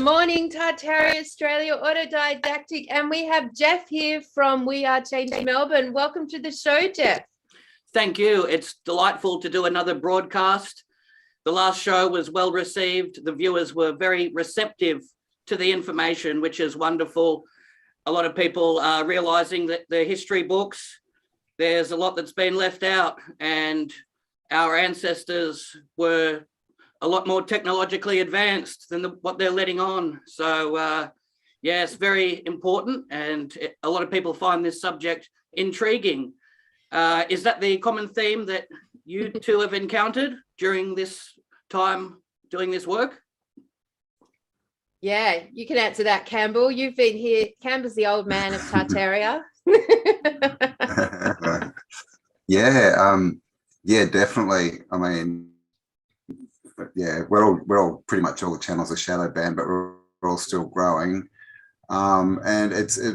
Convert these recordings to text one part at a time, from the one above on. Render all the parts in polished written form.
morning, Tartaria Australia, autodidactic, and we have Jeff here from We Are Change Melbourne. Welcome to the show, Jeff. Thank you. It's delightful to do another broadcast. The last show was well received. The viewers were very receptive to the information, which is wonderful. A lot of people are realising that the history books, there's a lot that's been left out, and our ancestors were a lot more technologically advanced than what they're letting on. So yeah, it's very important, and a lot of people find this subject intriguing. Is that the common theme that you two have encountered during this time doing this work? Yeah, you can answer that, Campbell. You've been here. Campbell's the old man of Tartaria. Yeah, definitely. I mean, yeah, we're all pretty much, all the channels are shadow banned, but we're all still growing. And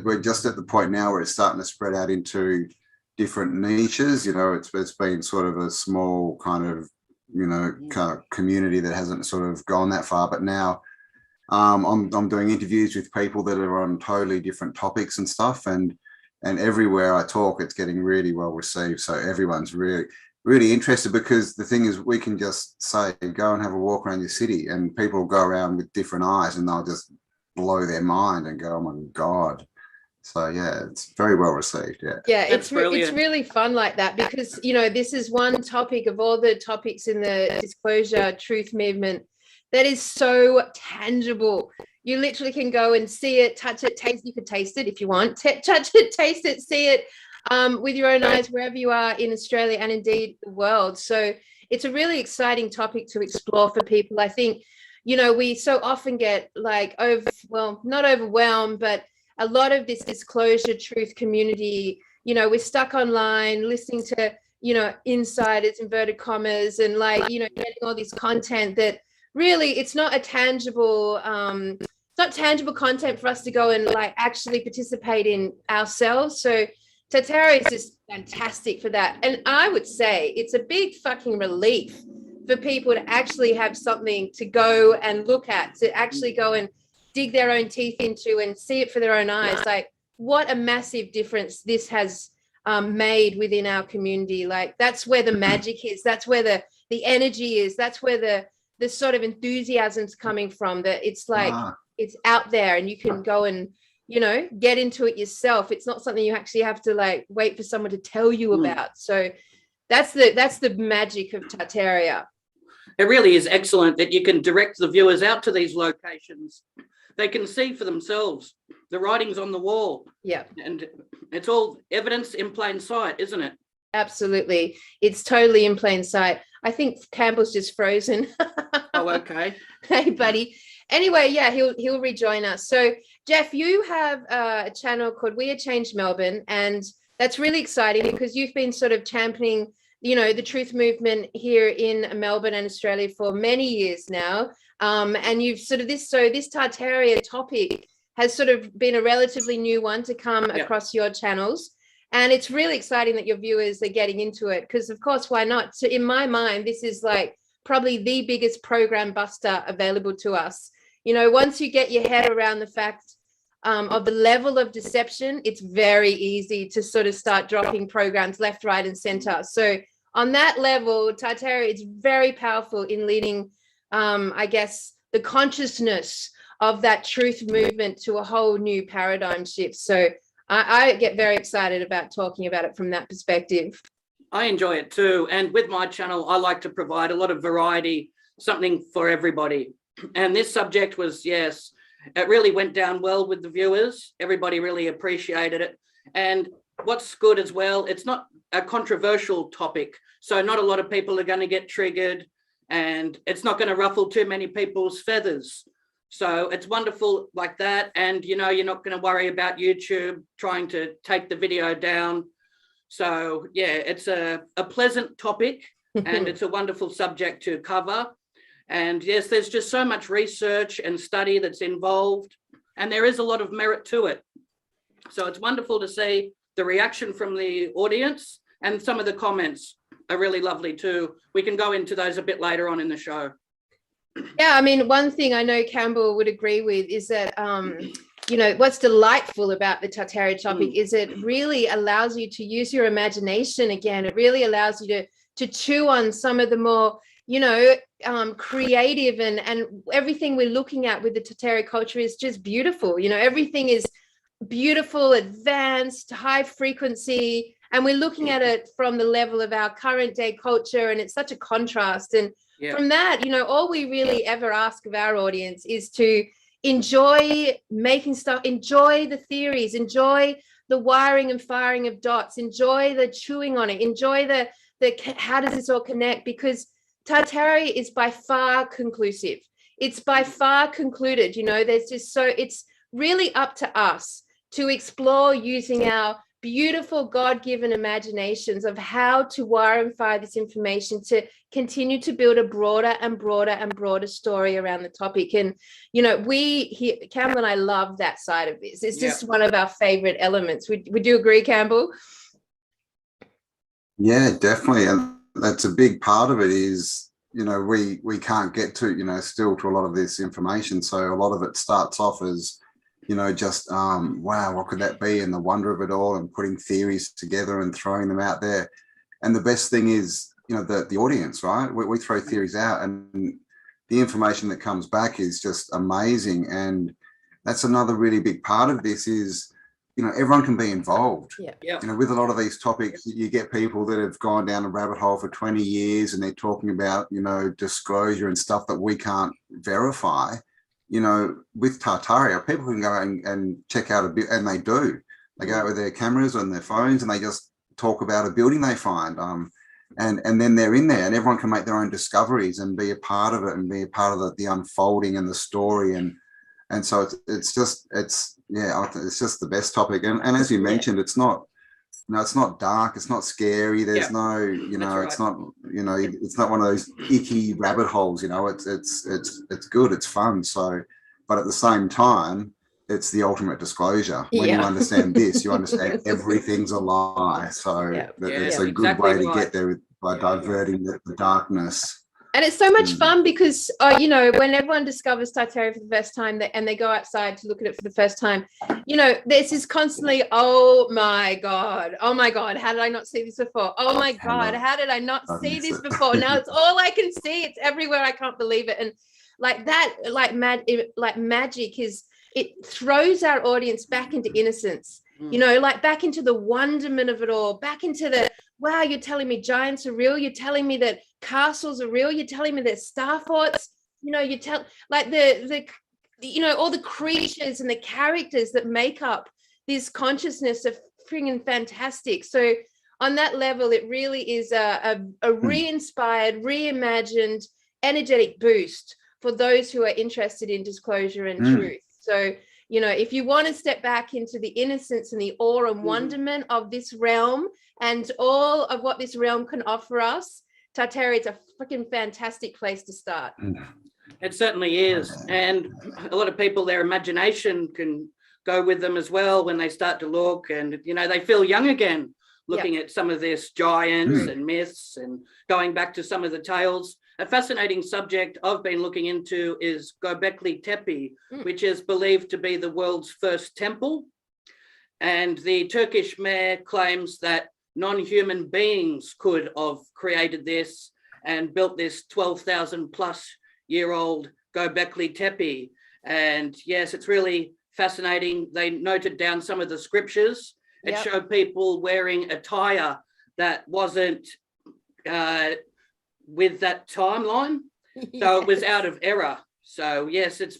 we're just at the point now where it's starting to spread out into different niches. You know, it's been sort of a small kind of, you know, kind of community that hasn't sort of gone that far, but now I'm doing interviews with people that are on totally different topics and stuff, and everywhere I talk, it's getting really well received. So everyone's really interested, because the thing is, we can just say, go and have a walk around your city, and people go around with different eyes and they'll just blow their mind and go, oh my God. So yeah, it's very well received. Yeah, it's really fun like that, because, you know, this is one topic of all the topics in the disclosure truth movement that is so tangible. You literally can go and see it, touch it, taste. You could taste it if you want. Touch it, taste it, see it with your own eyes wherever you are in Australia and indeed the world. So it's a really exciting topic to explore for people. I think, you know, we so often get like not overwhelmed, but a lot of this disclosure truth community, you know, we're stuck online listening to, you know, insiders, inverted commas, and like, you know, getting all this content that really it's not a tangible tangible content for us to go and like actually participate in ourselves. So Tartaria is just fantastic for that. And I would say it's a big fucking relief for people to actually have something to go and look at, to actually go and dig their own teeth into and see it for their own eyes. Like, what a massive difference this has made within our community. Like, that's where the magic is. That's where the energy is. That's where the sort of enthusiasm's coming from, that it's like, it's out there and you can go and, you know, get into it yourself. It's not something you actually have to like wait for someone to tell you about. So that's the magic of Tartaria. It really is excellent that you can direct the viewers out to these locations. They can see for themselves. The writing's on the wall. Yeah. And it's all evidence in plain sight, isn't it? Absolutely. It's totally in plain sight. I think Campbell's just frozen. Oh, okay. Hey, buddy. Anyway, yeah, he'll rejoin us. So, Jeff, you have a channel called We Are Change Melbourne, and that's really exciting because you've been sort of championing, you know, the truth movement here in Melbourne and Australia for many years now. And you've sort of this Tartaria topic has sort of been a relatively new one to come across your channels. And it's really exciting that your viewers are getting into it, because of course, why not? So in my mind, this is like probably the biggest program buster available to us. You know, once you get your head around the fact of the level of deception, it's very easy to sort of start dropping programs left, right, and center. So on that level, Tartaria is very powerful in leading, I guess, the consciousness of that truth movement to a whole new paradigm shift. So I get very excited about talking about it from that perspective. I enjoy it too. And with my channel, I like to provide a lot of variety, something for everybody. And this subject was, yes, it really went down well with the viewers. Everybody really appreciated it. And what's good as well, it's not a controversial topic. So not a lot of people are going to get triggered, and it's not going to ruffle too many people's feathers. So it's wonderful like that. And, you know, you're not going to worry about YouTube trying to take the video down. So, yeah, it's a pleasant topic and it's a wonderful subject to cover. And yes, there's just so much research and study that's involved, and there is a lot of merit to it. So it's wonderful to see the reaction from the audience, and some of the comments are really lovely too. We can go into those a bit later on in the show. Yeah, I mean, one thing I know Campbell would agree with is that, you know, what's delightful about the Tartaria topic is it really allows you to use your imagination again. It really allows you to chew on some of the more, you know, creative and everything we're looking at with the Tartaria culture is just beautiful. You know, everything is beautiful, advanced, high frequency, and we're looking at it from the level of our current day culture, and it's such a contrast. And from that, you know, all we really ever ask of our audience is to enjoy making stuff, enjoy the theories, enjoy the wiring and firing of dots, enjoy the chewing on it, enjoy the how does this all connect, because Tartaria is by far conclusive. It's by far concluded. You know, there's just so it's really up to us to explore using our beautiful God-given imaginations of how to wire and fire this information to continue to build a broader and broader and broader story around the topic. And, you know, Campbell and I love that side of this. It's just one of our favorite elements. Would you agree, Campbell? Yeah, definitely. And that's a big part of it is, you know, we can't get to, you know, still to a lot of this information. So a lot of it starts off as, you know, just, wow, what could that be? And the wonder of it all, and putting theories together and throwing them out there. And the best thing is, you know, the audience, right? We throw theories out and the information that comes back is just amazing. And that's another really big part of this is, you know, everyone can be involved. Yeah. You know, with a lot of these topics, you get people that have gone down a rabbit hole for 20 years and they're talking about, you know, disclosure and stuff that we can't verify. You know, with Tartaria, people can go out and check out a bit, and they do. They go out with their cameras and their phones and they just talk about a building they find. And then they're in there and everyone can make their own discoveries and be a part of it and be a part of the unfolding and the story. And so it's just the best topic. And as you mentioned, it's not, you know, it's not dark, it's not scary. There's no, you know, it's not, you know, it's not one of those icky rabbit holes, you know, it's good, it's fun. So, but at the same time, it's the ultimate disclosure. When you understand this, you understand everything's a lie. So it's a good way to get there by diverting the darkness. And it's so much fun because, you know, when everyone discovers Tartaria for the first time and they go outside to look at it for the first time, you know, this is constantly, oh my God, how did I not see this before? Oh my God, how did I not see this before? Now it's all I can see. It's everywhere. I can't believe it. And like that, like magic is, it throws our audience back into innocence, you know, like back into the wonderment of it all, back into the, wow, you're telling me giants are real. You're telling me that castles are real. You're telling me that star forts, you know, you tell like the you know, all the creatures and the characters that make up this consciousness are freaking fantastic. So on that level, it really is a re-inspired, reimagined, energetic boost for those who are interested in disclosure and truth. So, you know, if you want to step back into the innocence and the awe and wonderment of this realm and all of what this realm can offer us, Tartaria is a freaking fantastic place to start. It certainly is. And a lot of people, their imagination can go with them as well when they start to look, and, you know, they feel young again looking at some of this giants and myths and going back to some of the tales. A fascinating subject I've been looking into is Gobekli Tepe, which is believed to be the world's first temple. And the Turkish mayor claims that non-human beings could have created this and built this 12,000 plus year old Gobekli Tepe. And yes, it's really fascinating. They noted down some of the scriptures. It showed people wearing attire that wasn't with that timeline. So it was out of error. So yes, it's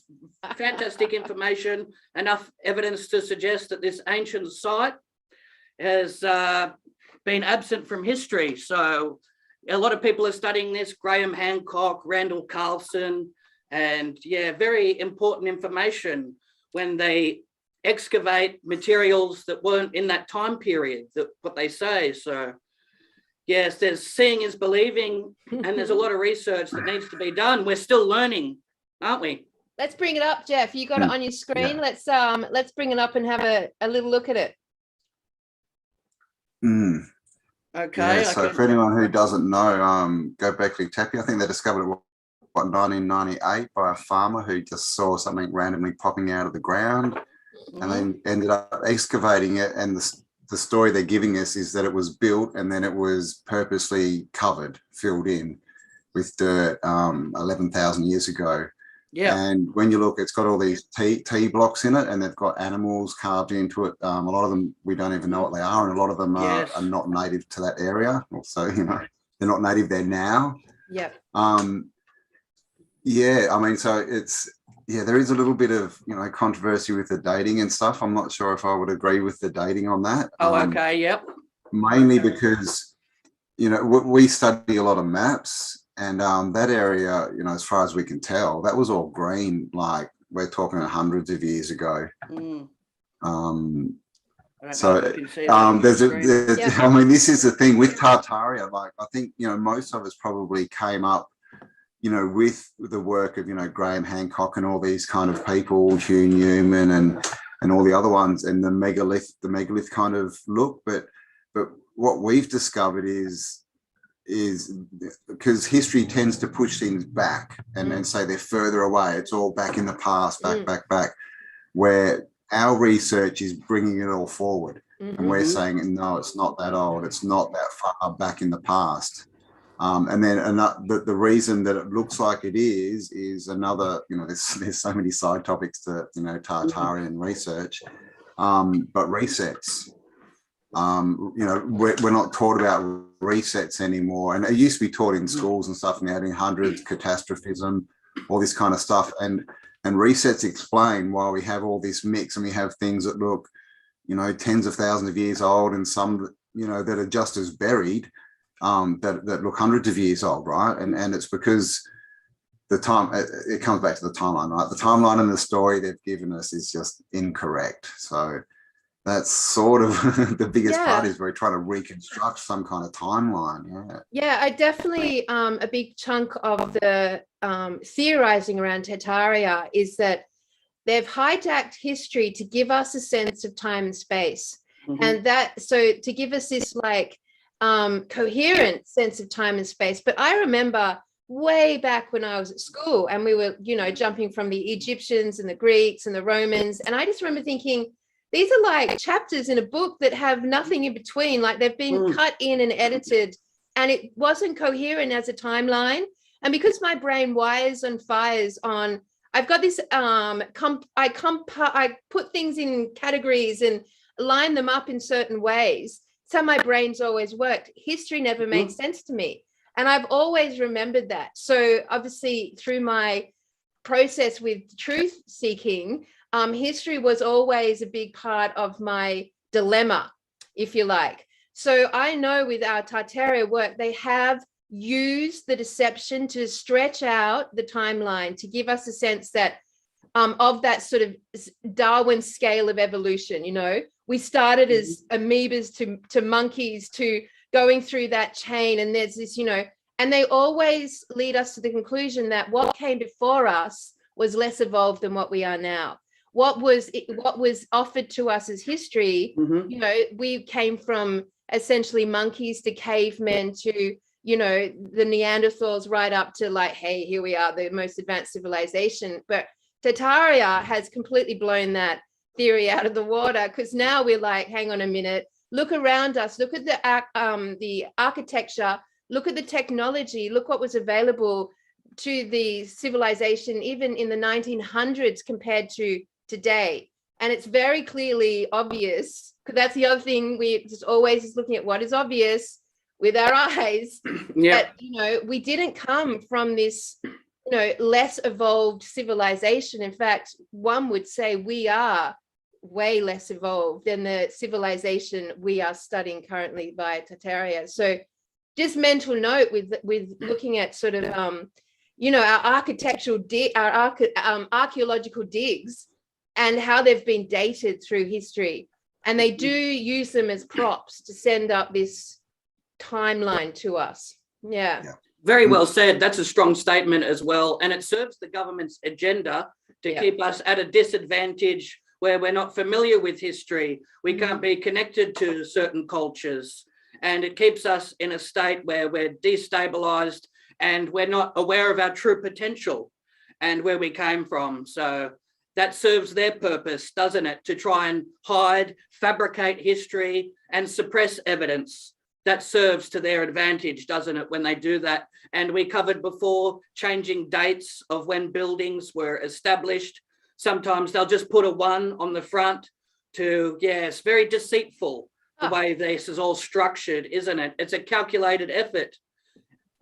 fantastic information, enough evidence to suggest that this ancient site has been absent from history. So a lot of people are studying this, Graham Hancock, Randall Carlson, and very important information when they excavate materials that weren't in that time period, that what they say. So yes, there's seeing is believing, and there's a lot of research that needs to be done. We're still learning, aren't we? Let's bring it up, Jeff. You got it on your screen. Let's bring it up and have a little look at it. Okay. So for anyone who doesn't know, Gobekli Tappy, I think they discovered it what, 1998 by a farmer who just saw something randomly popping out of the ground and then ended up excavating it. And the story they're giving us is that it was built and then it was purposely covered, filled in with dirt 11,000 years ago. Yeah. And when you look, it's got all these T blocks in it, and they've got animals carved into it. A lot of them, we don't even know what they are, and a lot of them are not native to that area. So, you know, they're not native there now. Yeah. Yeah, I mean, so it's, yeah, there is a little bit of, you know, controversy with the dating and stuff. I'm not sure if I would agree with the dating on that. Oh, okay, yep. Mainly because, you know, we study a lot of maps, and that area, you know, as far as we can tell, that was all green, like we're talking hundreds of years ago. So there's I mean, this is the thing with Tartaria. Like, I think, you know, most of us probably came up, you know, with the work of, you know, Graham Hancock and all these kind of people, Hugh Newman and all the other ones, and the megalith kind of look. But what we've discovered is because history tends to push things back and then say they're further away. It's all back in the past, back, where our research is bringing it all forward. And we're saying, no, it's not that old. It's not that far back in the past. And then the reason that it looks like it is another, you know, there's so many side topics to, you know, Tartarian research, but resets. You know, we're not taught about resets anymore, and it used to be taught in schools and stuff in the 1800s, catastrophism, all this kind of stuff, and resets explain why we have all this mix, and we have things that look, you know, tens of thousands of years old, and some, you know, that are just as buried, that look hundreds of years old, right? And it's because the time, it comes back to the timeline, right? The timeline and the story they've given us is just incorrect. So that's sort of the biggest part, is we're trying to reconstruct some kind of timeline. I definitely a big chunk of the theorizing around Tartaria is that they've hijacked history to give us a sense of time and space, and that, so to give us this like coherent sense of time and space. But I remember way back when I was at school and we were, you know, jumping from the Egyptians and the Greeks and the Romans, and I just remember thinking, these are like chapters in a book that have nothing in between. Like, they've been cut in and edited, and it wasn't coherent as a timeline. And because my brain wires and fires on, I've got this, I put things in categories and line them up in certain ways. So my brain's always worked. History never made sense to me. And I've always remembered that. So obviously through my process with truth seeking, history was always a big part of my dilemma, if you like. So I know with our Tartaria work, they have used the deception to stretch out the timeline to give us a sense that of that sort of Darwin scale of evolution. You know, we started as amoebas to monkeys, to going through that chain, and there's this, you know, and they always lead us to the conclusion that what came before us was less evolved than what we are now. What was offered to us as history, you know, we came from essentially monkeys to cavemen to, you know, the Neanderthals, right up to like, hey, here we are, the most advanced civilization. But Tartaria has completely blown that theory out of the water, because now we're like, hang on a minute, look around us, look at the architecture, look at the technology, look what was available to the civilization even in the 1900s compared to today. And it's very clearly obvious, because that's the other thing, we just always is looking at what is obvious with our eyes, that, you know, we didn't come from this, you know, less evolved civilization. In fact, one would say we are way less evolved than the civilization we are studying currently by Tartaria. So just mental note with looking at sort of you know, our architectural archaeological digs and how they've been dated through history, and they do use them as props to send up this timeline to us. Very well said. That's a strong statement as well, and it serves the government's agenda to keep us at a disadvantage where we're not familiar with history. We can't be connected to certain cultures, and it keeps us in a state where we're destabilized and we're not aware of our true potential and where we came from. So that serves their purpose, doesn't it? To try and hide, fabricate history and suppress evidence. That serves to their advantage, doesn't it, when they do that? And we covered before changing dates of when buildings were established. Sometimes they'll just put a 1 on the front to, it's very deceitful the way this is all structured, isn't it? It's a calculated effort.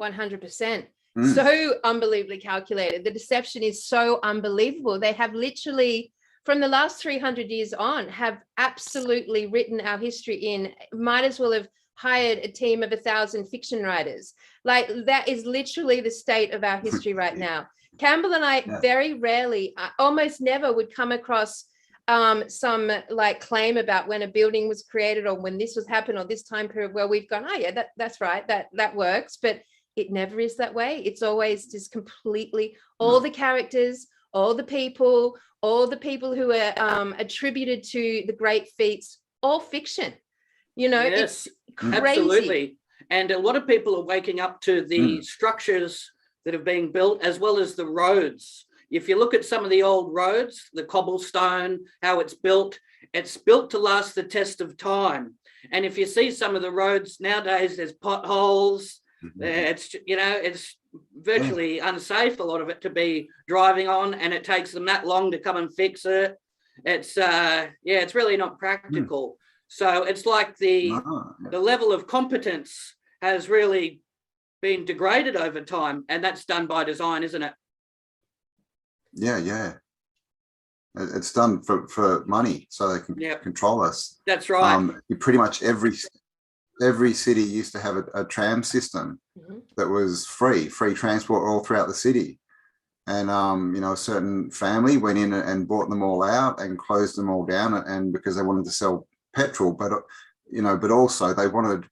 100%. So unbelievably calculated. The deception is so unbelievable. They have literally, from the last 300 years on, have absolutely written our history in. Might as well have hired a team of 1,000 fiction writers. Like, that is literally the state of our history right now. Campbell and I very rarely, almost never, would come across some like claim about when a building was created or when this was happened or this time period where we've gone, that's right, that works. But it never is that way. It's always just completely all the characters, all the people who are attributed to the great feats, all fiction. Yes, it's crazy. Absolutely. And a lot of people are waking up to the structures that have been built, as well as the roads. If you look at some of the old roads, the cobblestone, how it's built to last the test of time. And if you see some of the roads nowadays, there's potholes. It's virtually unsafe, a lot of it, to be driving on, and it takes them that long to come and fix it. It's it's really not practical. So it's like the level of competence has really been degraded over time, and that's done by design, isn't it? Yeah. It's done for money, so they can control us. That's right. Pretty much every city used to have a tram system that was free transport all throughout the city. And, a certain family went in and bought them all out and closed them all down, and because they wanted to sell petrol, but also they wanted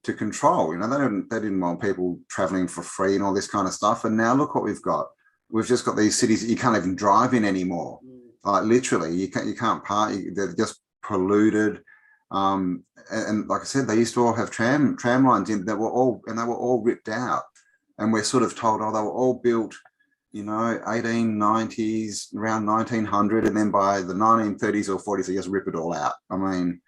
to control, they didn't want people traveling for free and all this kind of stuff. And now look what we've got. We've just got these cities that you can't even drive in anymore. Like, literally, you can't park. They're just polluted. And like I said, they used to all have tram lines in. They were all ripped out. And we're sort of told, they were all built, 1890s, around 1900, and then by the 1930s or 40s, they just rip it all out. I mean,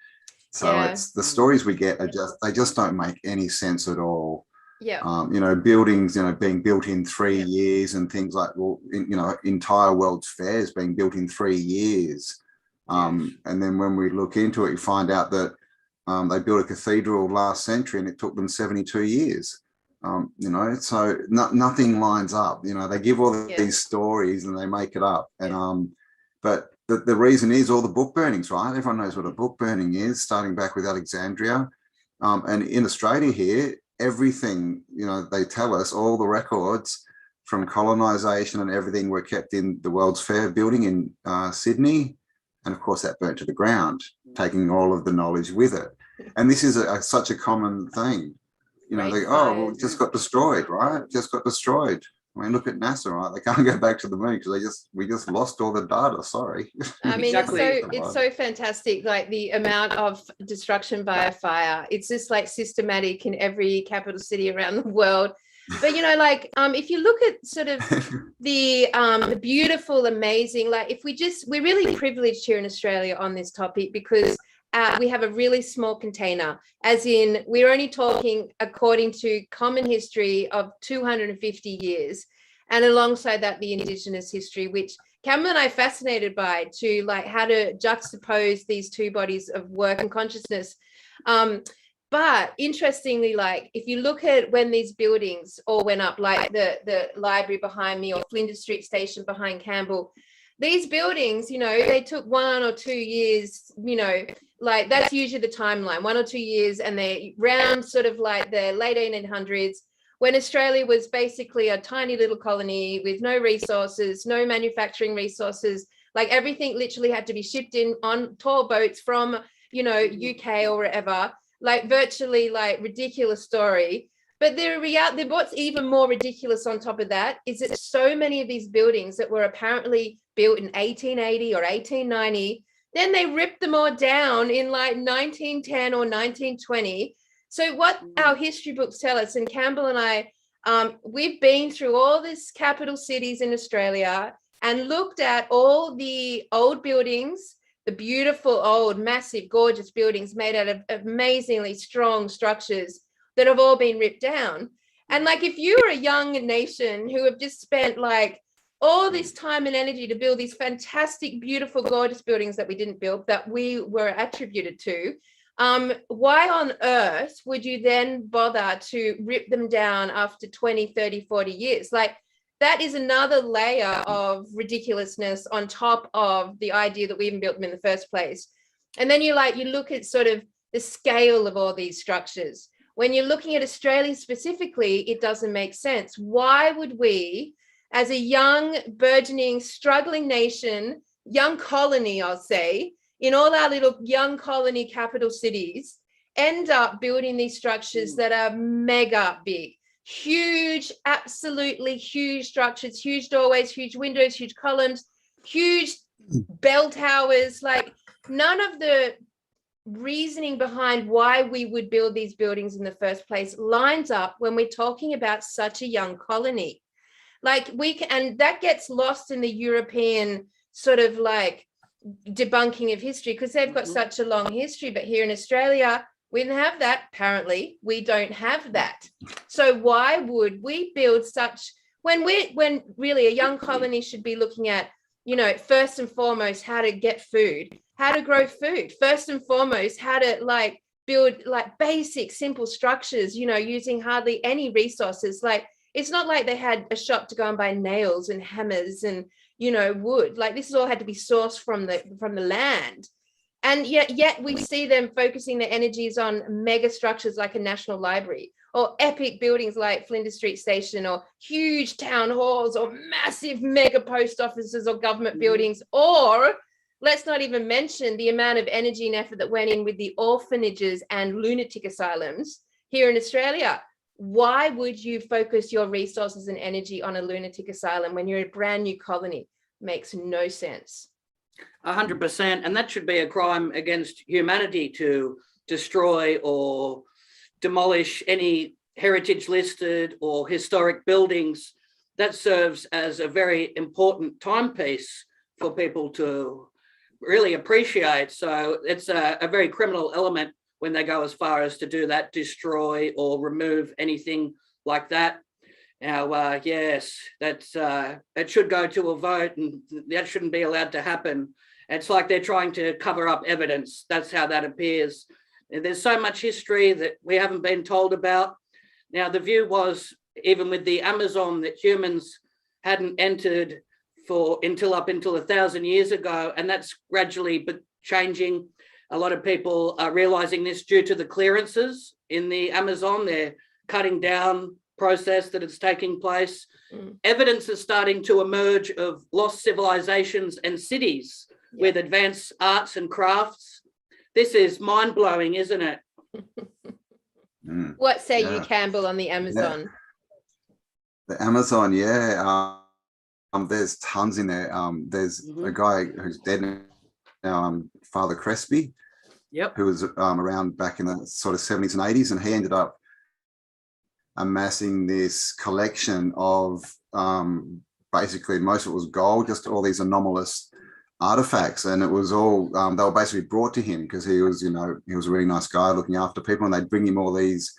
it's the stories we get they just don't make any sense at all. Buildings, being built in 3 years and things like, entire World's Fairs being built in 3 years. And then when we look into it, you find out that they built a cathedral last century and it took them 72 years. So nothing lines up. They give all these stories and they make it up. And but the reason is all the book burnings, right? Everyone knows what a book burning is, starting back with Alexandria. And in Australia here, everything, they tell us, all the records from colonization and everything were kept in the World's Fair building in Sydney. And of course that burnt to the ground, taking all of the knowledge with it. And this is such a common thing. It just got destroyed, right? Just got destroyed. I mean, look at NASA, right? They can't go back to the moon because we just lost all the data. Sorry. I mean, Exactly. it's so fantastic. Like the amount of destruction via fire. It's just like systematic in every capital city around the world. But if you look at sort of the beautiful, amazing, like we're really privileged here in Australia on this topic because we have a really small container, as in we're only talking, according to common history, of 250 years. And alongside that, the Indigenous history, which Cameron and I are fascinated by, to like how to juxtapose these two bodies of work and consciousness. But interestingly, like if you look at when these buildings all went up, like the library behind me or Flinders Street Station behind Campbell, these buildings, they took 1 or 2 years, like that's usually the timeline, 1 or 2 years, and they round sort of like the late 1800s, when Australia was basically a tiny little colony with no resources, no manufacturing resources, like everything literally had to be shipped in on tall boats from, UK or wherever, like virtually like ridiculous story. But what's even more ridiculous on top of that is that so many of these buildings that were apparently built in 1880 or 1890, then they ripped them all down in like 1910 or 1920. So what our history books tell us, and Campbell and I We've been through all these capital cities in Australia and looked at all the old buildings, the beautiful old massive gorgeous buildings made out of amazingly strong structures that have all been ripped down. And like, if you were a young nation who have just spent like all this time and energy to build these fantastic, beautiful, gorgeous buildings that we didn't build, that we were attributed to, why on earth would you then bother to rip them down after 20, 30, 40 years? Like, that is another layer of ridiculousness on top of the idea that we even built them in the first place. And then you look at sort of the scale of all these structures. When you're looking at Australia specifically, it doesn't make sense. Why would we, as a young, burgeoning, struggling nation, young colony, I'll say, in all our little young colony capital cities, end up building these structures that are mega big, huge, absolutely huge structures, huge doorways, huge windows, huge columns, huge bell towers? Like, none of the reasoning behind why we would build these buildings in the first place lines up when we're talking about such a young colony. Like, and that gets lost in the European sort of like debunking of history, because they've got such a long history. But here in Australia, we didn't have that. Apparently, we don't have that. So why would we build such, when really a young colony should be looking at, you know, first and foremost, how to get food, how to grow food, first and foremost, how to like build like basic, simple structures, you know, using hardly any resources. Like, it's not like they had a shop to go and buy nails and hammers and, you know, wood. Like, this has all had to be sourced from the land. And yet we see them focusing their energies on mega structures like a national library, or epic buildings like Flinders Street Station, or huge town halls, or massive mega post offices or government buildings. Or let's not even mention the amount of energy and effort that went in with the orphanages and lunatic asylums here in Australia. Why would you focus your resources and energy on a lunatic asylum when you're a brand new colony? Makes no sense. 100%. And that should be a crime against humanity, to destroy or demolish any heritage listed or historic buildings. That serves as a very important timepiece for people to really appreciate. So it's a very criminal element when they go as far as to do that, destroy or remove anything like that. Now, yes, that's it should go to a vote, and that shouldn't be allowed to happen. It's like they're trying to cover up evidence. That's how that appears. And there's so much history that we haven't been told about. Now, the view was, even with the Amazon, that humans hadn't entered until 1,000 years ago, and that's gradually changing. A lot of people are realizing this due to the clearances in the Amazon. They're cutting down process that is taking place. Evidence is starting to emerge of lost civilizations and cities with advanced arts and crafts. This is mind-blowing, isn't it? What say you, Campbell, on the Amazon? The Amazon, there's tons in there. There's a guy who's dead now, Father Crespi, who was around back in the sort of 70s and 80s, and he ended up amassing this collection of basically, most of it was gold, just all these anomalous artifacts, and it was all they were basically brought to him because he was, you know, he was a really nice guy looking after people, and they'd bring him all these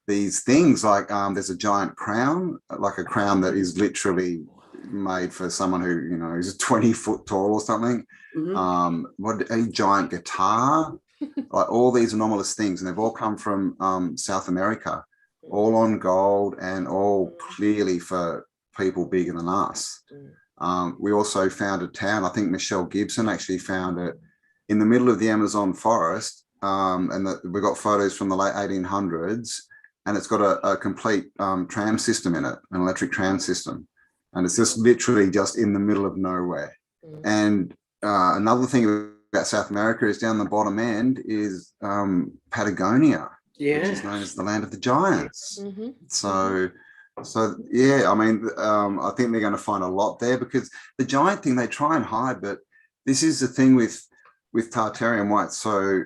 things like there's a giant crown, like a crown that is literally made for someone who, you know, is 20 foot tall or something. A giant guitar, like all these anomalous things, and they've all come from South America, all on gold and all clearly for people bigger than us. We also found a town, I think Michelle Gibson actually found it in the middle of the Amazon forest, and we got photos from the late 1800s, and it's got a complete tram system in it, an electric tram system, and it's just literally just in the middle of nowhere. And another thing about South America is down the bottom end is Patagonia, which is known as the land of the giants. So yeah, I mean, I think they're going to find a lot there, because the giant thing they try and hide, but this is the thing with Tartaria and why it's so,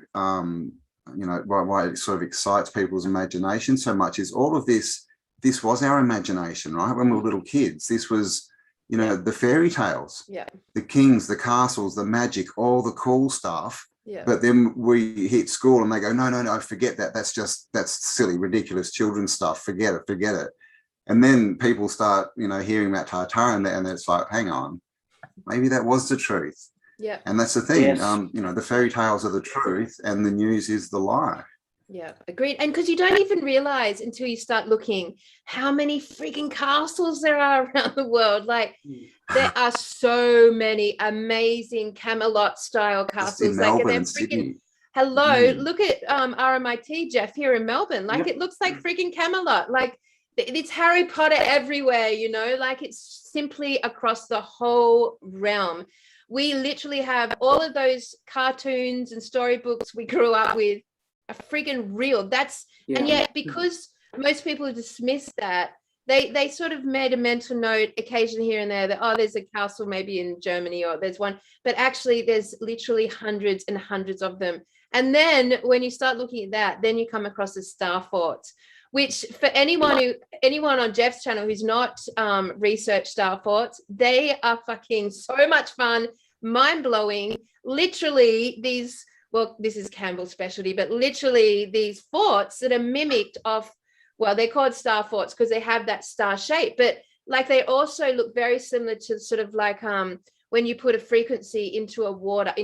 you know, why it sort of excites people's imagination so much, is all of this this was our imagination, right? When we were little kids, this was, you know, the fairy tales, the kings, the castles, the magic, all the cool stuff. But then we hit school and they go, no, forget that. That's silly, ridiculous children's stuff. Forget it. And then people start, you know, hearing about Tartaria and it's like, hang on, maybe that was the truth. Yeah. And that's the thing, you know, the fairy tales are the truth and the news is the lie. Yeah, agreed. And because you don't even realize until you start looking how many freaking castles there are around the world. Like there are so many amazing Camelot style castles. Like they're freaking look at RMIT, Jeff, here in Melbourne. Like it looks like freaking Camelot. Like it's Harry Potter everywhere, you know, like it's simply across the whole realm. We literally have all of those cartoons and storybooks we grew up with are freaking real. And yet because most people dismiss that, they sort of made a mental note occasionally here and there that, oh, there's a castle maybe in Germany or there's one, but actually there's literally hundreds and hundreds of them. And then when you start looking at that, then you come across the star forts, which for anyone on Jeff's channel who's not researched star forts, they are fucking so much fun, mind-blowing. Literally these, well, this is Campbell's specialty, but literally these forts that are mimicked of, well, they're called star forts because they have that star shape, but like they also look very similar to sort of like when you put a frequency into water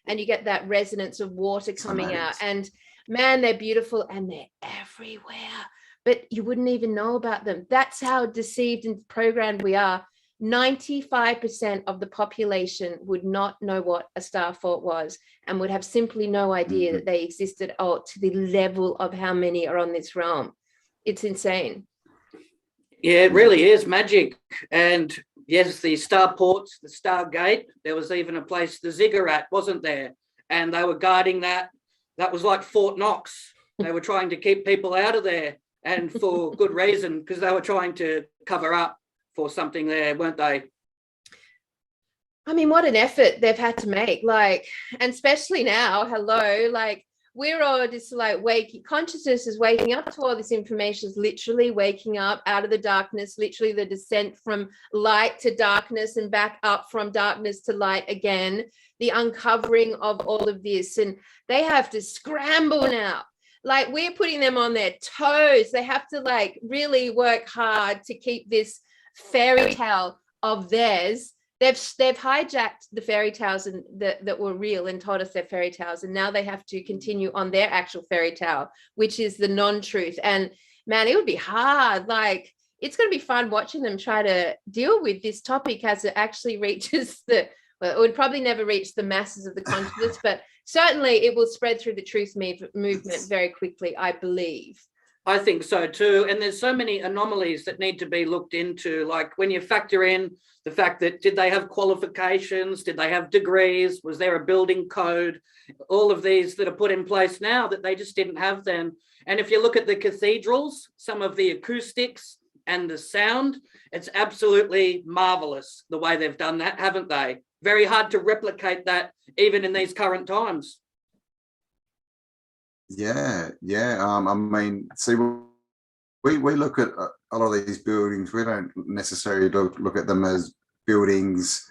and you get that resonance of water coming out. And man, they're beautiful and they're everywhere, but you wouldn't even know about them. That's how deceived and programmed we are. 95% of the population would not know what a star fort was and would have simply no idea that they existed to the level of how many are on this realm. It's insane. Yeah, it really is magic. And yes, the starports, the Stargate, there was even a place, the Ziggurat, wasn't there? And they were guarding that. That was like Fort Knox. They were trying to keep people out of there, and for good reason, because they were trying to cover up for something there, weren't they? I mean, what an effort they've had to make, like, and especially now, like we're all just like consciousness is waking up to all this information, is literally waking up out of the darkness, literally the descent from light to darkness and back up from darkness to light again, the uncovering of all of this. And they have to scramble now. Like we're putting them on their toes. They have to like really work hard to keep this fairy tale of theirs. They've hijacked the fairy tales and that were real and told us they're fairy tales, and now they have to continue on their actual fairy tale, which is the non-truth. And man, it would be hard. Like it's going to be fun watching them try to deal with this topic as it actually reaches it would probably never reach the masses of the consciousness, but certainly it will spread through the truth movement very quickly, I believe. I think so too. And there's so many anomalies that need to be looked into. Like when you factor in the fact that, did they have qualifications? Did they have degrees? Was there a building code? All of these that are put in place now that they just didn't have then. And if you look at the cathedrals, some of the acoustics and the sound, it's absolutely marvelous the way they've done that, haven't they? Very hard to replicate that even in these current times. Yeah. I mean, see, we look at a lot of these buildings. We don't necessarily look at them as buildings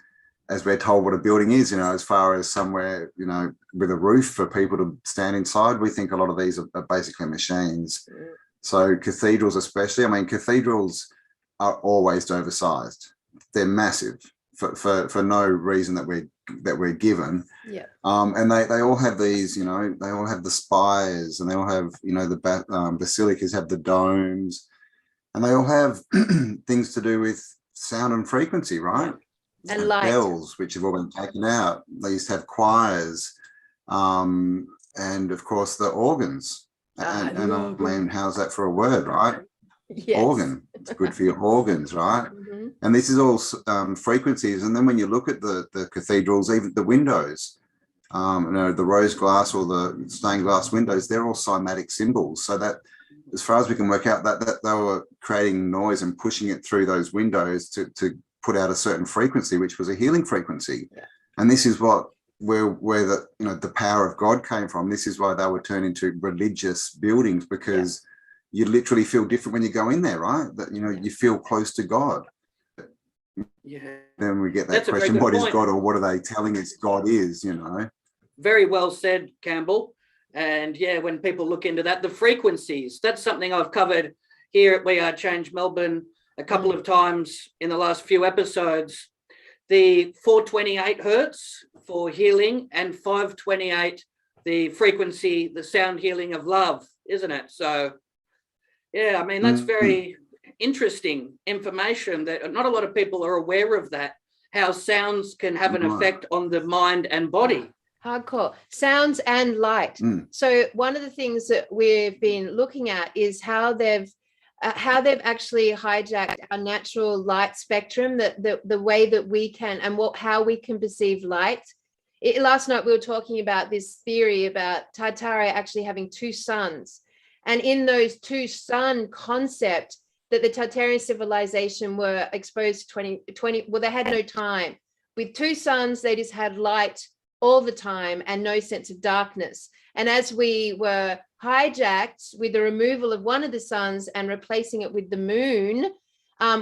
as we're told what a building is, you know, as far as somewhere, you know, with a roof for people to stand inside. We think a lot of these are basically machines. So cathedrals especially, I mean, cathedrals are always oversized. They're massive for no reason that we're given. Yeah. And they all have these, you know, they all have the spires, and they all have, you know, the basilicas have the domes, and they all have things to do with sound and frequency, right? And light. Bells, which have all been taken out. They used to have choirs, and of course the organs. And I mean, how's that for a word, right? Yes. Organ. It's good for your organs, right? Mm-hmm. And this is all frequencies. And then when you look at the cathedrals, even the windows, you know, the rose glass or the stained glass windows, they're all cymatic symbols. So that, as far as we can work out, that they were creating noise and pushing it through those windows to put out a certain frequency, which was a healing frequency. Yeah. And this is where the, you know, the power of God came from. This is why they were turned into religious buildings, because you literally feel different when you go in there, right? That, you know, you feel close to God. Yeah. Then we get that That's a very question, good what is point. God, or what are they telling us God is, you know? Very well said, Campbell. And yeah, when people look into that, the frequencies, that's something I've covered here at We Are Change Melbourne a couple of times in the last few episodes. The 428 hertz for healing and 528, the frequency, the sound healing of love, isn't it? So yeah, I mean, that's very interesting information that not a lot of people are aware of, that, how sounds can have an effect on the mind and body. Hardcore sounds and light. So one of the things that we've been looking at is how they've actually hijacked our natural light spectrum, the way that we can, and how we can perceive light. Last night we were talking about this theory about Tartaria actually having two suns, and in those two sun concept that the Tartarian civilization were exposed to 20, well, they had no time. With two suns, they just had light all the time and no sense of darkness. And as we were hijacked with the removal of one of the suns and replacing it with the moon,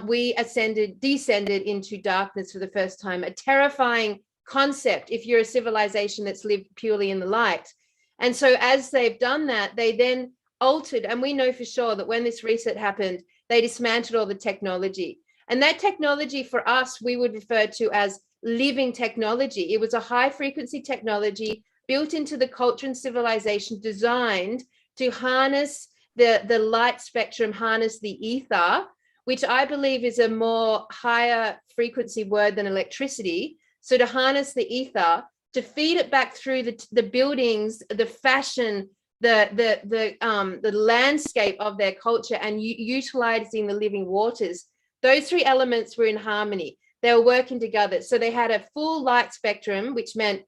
we descended into darkness for the first time, a terrifying concept if you're a civilization that's lived purely in the light. And so as they've done that, they then altered, and we know for sure that when this reset happened, they dismantled all the technology. And that technology for us, we would refer to as living technology. It was a high frequency technology built into the culture and civilization, designed to harness the light spectrum, harness the ether, which I believe is a more higher frequency word than electricity. So to harness the ether, to feed it back through the buildings, the fashion, the landscape of their culture, and utilizing the living waters. Those three elements were in harmony. They were working together. So they had a full light spectrum, which meant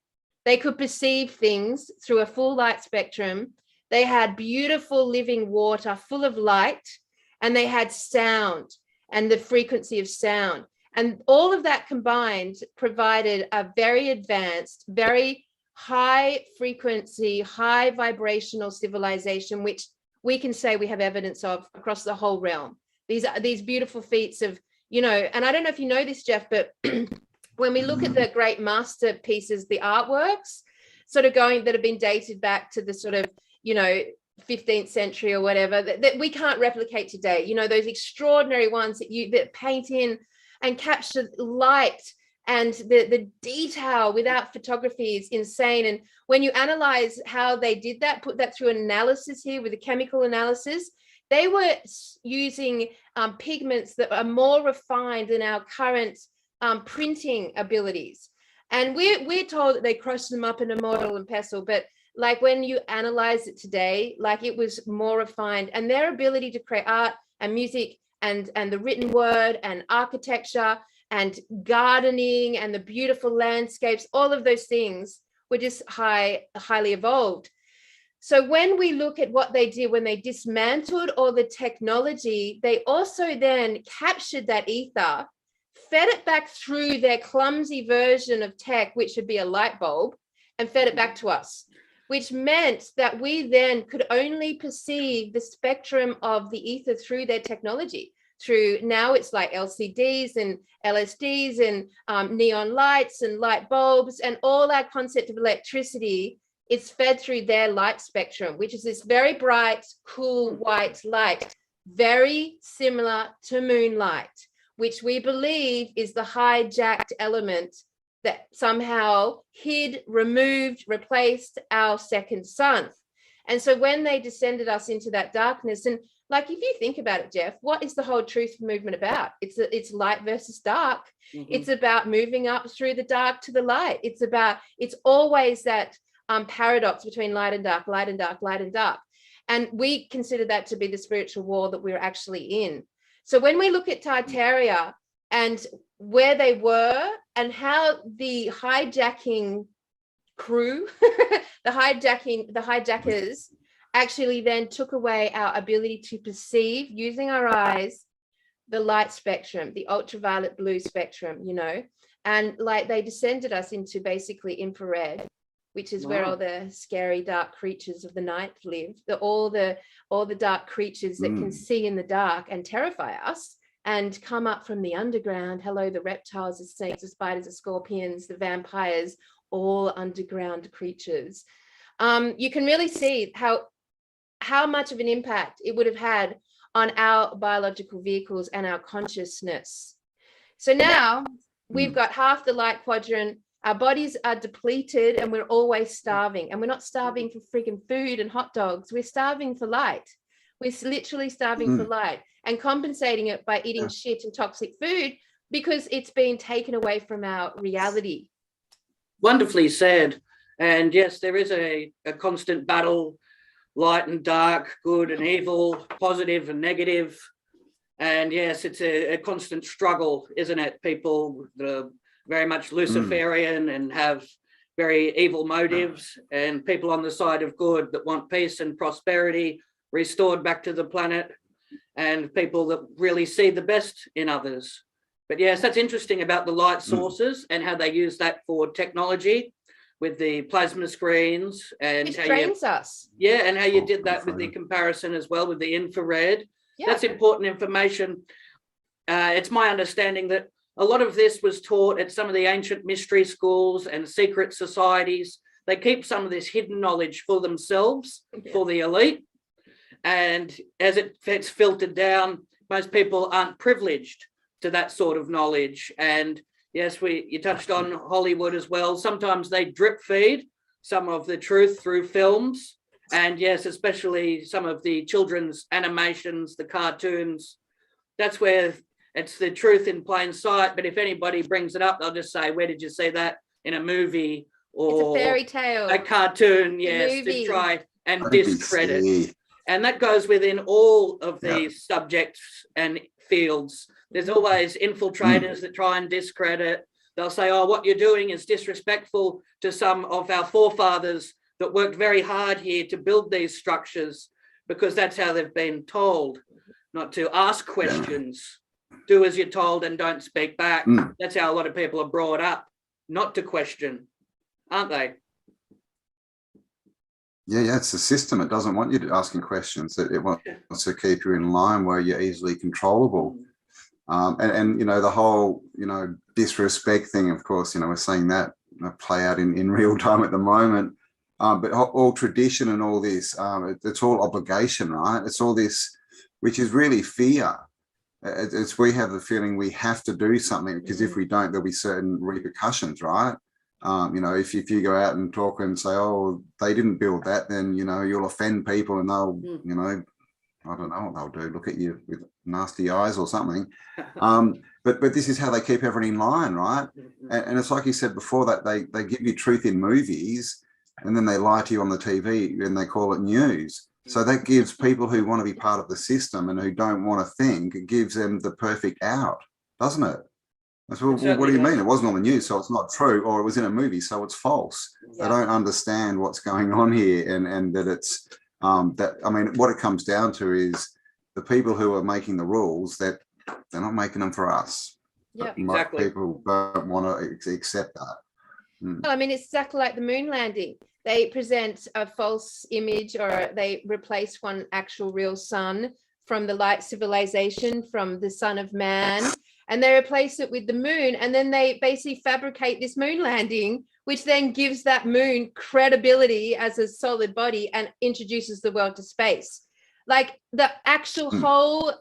they could perceive things through a full light spectrum. They had beautiful living water full of light, and they had sound and the frequency of sound. And all of that combined provided a very advanced, very high frequency, high vibrational civilization, which we can say we have evidence of across the whole realm. These beautiful feats of, you know, and I don't know if you know this, Jeff, but when we look at the great masterpieces, the artworks sort of that have been dated back to the sort of, you know, 15th century or whatever, that we can't replicate today, you know, those extraordinary ones that paint in and capture light and the detail without photography is insane. And when you analyze how they did that, put that through an analysis here with a chemical analysis, they were using pigments that are more refined than our current printing abilities. And we're told that they crushed them up in a mortar and pestle, but like when you analyze it today, like it was more refined, and their ability to create art and music and the written word and architecture and gardening and the beautiful landscapes, all of those things were just highly evolved. So when we look at what they did when they dismantled all the technology, they also then captured that ether, fed it back through their clumsy version of tech, which would be a light bulb, and fed it back to us, which meant that we then could only perceive the spectrum of the ether through their technology. Through now it's like LCDs and LSDs and neon lights and light bulbs, and all our concept of electricity, it's fed through their light spectrum, which is this very bright, cool white light, very similar to moonlight, which we believe is the hijacked element that somehow hid, removed, replaced our second sun. And so when they descended us into that darkness, and like if you think about it, Jeff, what is the whole truth movement about? It's light versus dark. It's about moving up through the dark to the light. It's always that paradox between light and dark, light and dark, light and dark. And we consider that to be the spiritual war that we're actually in. So when we look at Tartaria and where they were and how the hijacking crew, the hijackers actually then took away our ability to perceive using our eyes, the light spectrum, the ultraviolet blue spectrum, you know, and like they descended us into basically infrared. which is where all the scary dark creatures of the night live. All the dark creatures that can see in the dark and terrify us and come up from the underground. Hello, the reptiles, the snakes, the spiders, the scorpions, the vampires, all underground creatures. You can really see how much of an impact it would have had on our biological vehicles and our consciousness. So now we've got half the light quadrant. Our bodies are depleted and we're always starving. And we're not starving for freaking food and hot dogs. We're starving for light. We're literally starving for light and compensating it by eating shit and toxic food because it's been taken away from our reality. Wonderfully said. And yes, there is a constant battle, light and dark, good and evil, positive and negative. And yes, it's a constant struggle, isn't it? People that are very much Luciferian and have very evil motives, and people on the side of good that want peace and prosperity restored back to the planet, and people that really see the best in others. But yes, that's interesting about the light sources and how they use that for technology with the plasma screens and It how trains us. Yeah, and how you did that with the comparison as well with the infrared. Yeah. That's important information. It's my understanding that a lot of this was taught at some of the ancient mystery schools and secret societies. They keep some of this hidden knowledge for themselves, for the elite. And as it gets filtered down, most people aren't privileged to that sort of knowledge. And yes, you touched on Hollywood as well. Sometimes they drip feed some of the truth through films. And yes, especially some of the children's animations, the cartoons. That's where it's the truth in plain sight. But if anybody brings it up, they'll just say, where did you see that in a movie? Or it's a fairy tale. A cartoon, yes, to try and discredit. And that goes within all of these subjects and fields. There's always infiltrators that try and discredit. They'll say, oh, what you're doing is disrespectful to some of our forefathers that worked very hard here to build these structures, because that's how they've been told, not to ask questions. Do as you're told and don't speak back. That's how a lot of people are brought up, not to question, aren't they? Yeah, it's a system. It doesn't want you to asking questions. It wants to keep you in line where you're easily controllable. And you know, the whole, you know, disrespect thing, of course, you know, we're seeing that play out in real time at the moment. But all tradition and all this, it's all obligation, right? It's all this, which is really fear. It's we have the feeling we have to do something, because if we don't, there'll be certain repercussions, right? You know, if you go out and talk and say, oh, they didn't build that, then, you know, you'll offend people and they'll, you know, I don't know what they'll do, look at you with nasty eyes or something. But this is how they keep everything in line, right? And it's like you said before, that they give you truth in movies and then they lie to you on the TV and they call it news. So that gives people who want to be part of the system and who don't want to think, it gives them the perfect out, doesn't it? Well, what do you mean? It wasn't on the news, so it's not true, or it was in a movie, so it's false. They don't understand what's going on here, and that it's that, I mean, what it comes down to is the people who are making the rules, that they're not making them for us. Yeah, exactly. People don't want to accept that. Well, I mean, it's exactly like the moon landing. They present a false image, or they replace one actual real sun from the light civilization, from the son of man, and they replace it with the moon, and then they basically fabricate this moon landing, which then gives that moon credibility as a solid body and introduces the world to space. Like the actual whole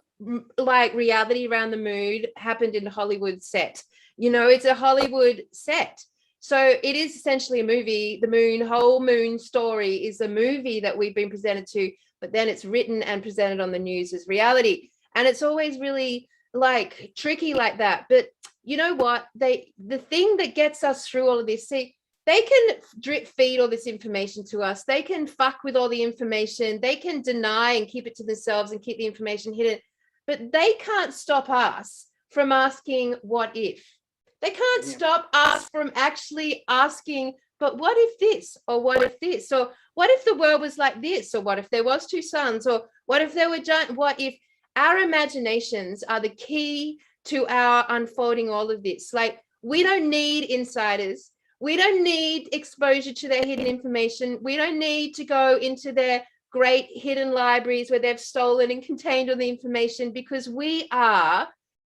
like reality around the moon happened in a Hollywood set. You know, it's a Hollywood set. So it is essentially a movie. The whole moon story is a movie that we've been presented to, but then it's written and presented on the news as reality. And it's always really like tricky like that. But you know what? The thing that gets us through all of this, see, they can drip feed all this information to us. They can fuck with all the information. They can deny and keep it to themselves and keep the information hidden. But they can't stop us from asking what if. They can't stop us from actually asking, but what if this, or what if this, or what if the world was like this, or what if there was two suns, or what if there were giant, what if? Our imaginations are the key to our unfolding all of this. Like, we don't need insiders. We don't need exposure to their hidden information. We don't need to go into their great hidden libraries where they've stolen and contained all the information, because we are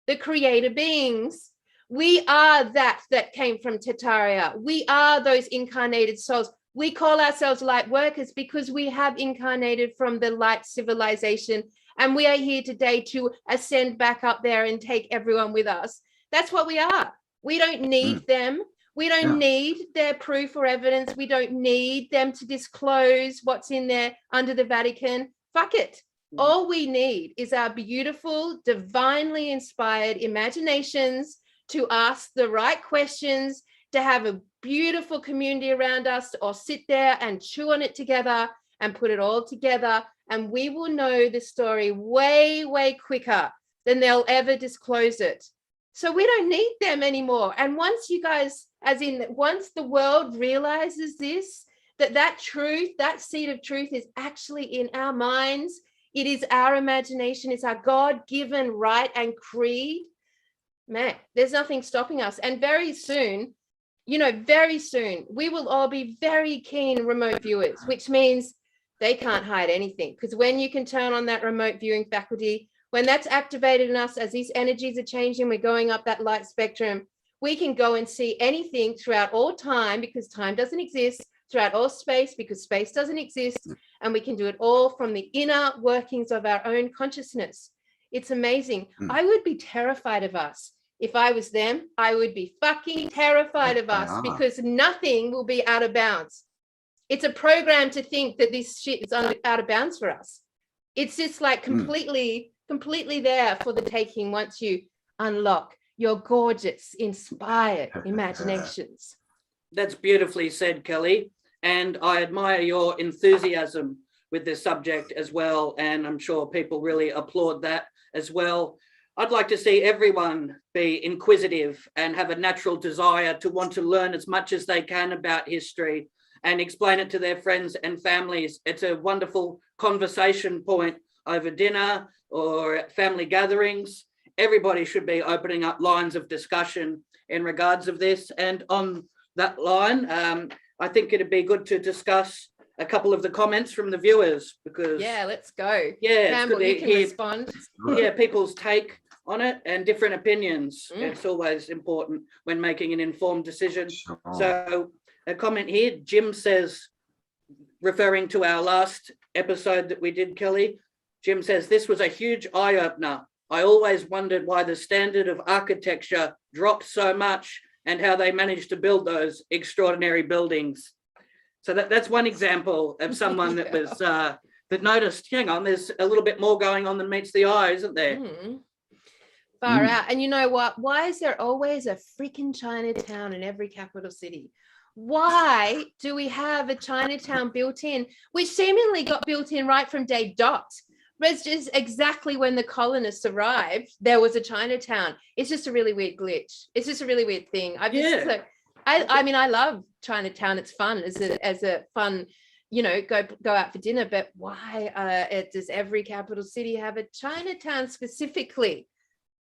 the creator beings. We are that came from Tartaria. We are those incarnated souls. We call ourselves light workers because we have incarnated from the light civilization, and we are here today to ascend back up there and take everyone with us. That's what we are. We don't need them. We don't need their proof or evidence. We don't need them to disclose what's in there under the Vatican. Fuck it. All we need is our beautiful, divinely inspired imaginations to ask the right questions, to have a beautiful community around us, or sit there and chew on it together and put it all together. And we will know the story way, way quicker than they'll ever disclose it. So we don't need them anymore. And once you guys, once the world realizes this, that truth, that seed of truth is actually in our minds, it is our imagination, it's our God-given right and creed, man, there's nothing stopping us. And very soon, very soon, we will all be very keen remote viewers, which means they can't hide anything. Because when you can turn on that remote viewing faculty, when that's activated in us, as these energies are changing, we're going up that light spectrum, we can go and see anything throughout all time, because time doesn't exist, throughout all space, because space doesn't exist, and we can do it all from the inner workings of our own consciousness. It's amazing. I would be terrified of us. If I was them, I would be fucking terrified of us, because nothing will be out of bounds. It's a program to think that this shit is out of bounds for us. It's just like completely there for the taking once you unlock your gorgeous, inspired imaginations. That's beautifully said, Kelly. And I admire your enthusiasm with this subject as well. And I'm sure people really applaud that as well. I'd like to see everyone be inquisitive and have a natural desire to want to learn as much as they can about history and explain it to their friends and families. It's a wonderful conversation point over dinner or at family gatherings. Everybody should be opening up lines of discussion in regards of this. And on that line, I think it'd be good to discuss a couple of the comments from the viewers, because let's go. Campbell, you can respond. People's take on it and different opinions. It's always important when making an informed decision. So a comment here, Jim says, referring to our last episode that we did, Kelly, Jim says, this was a huge eye-opener. I always wondered why the standard of architecture dropped so much and how they managed to build those extraordinary buildings. So that's one example of someone that was that noticed, hang on, there's a little bit more going on than meets the eye, isn't there? Far out. And you know what? Why is there always a freaking Chinatown in every capital city? Why do we have a Chinatown built in, which seemingly got built in right from day dot? But it's just exactly when the colonists arrived, there was a Chinatown. It's just a really weird glitch. It's just a really weird thing. I mean, I love Chinatown. It's fun as a fun, go out for dinner. But why does every capital city have a Chinatown specifically?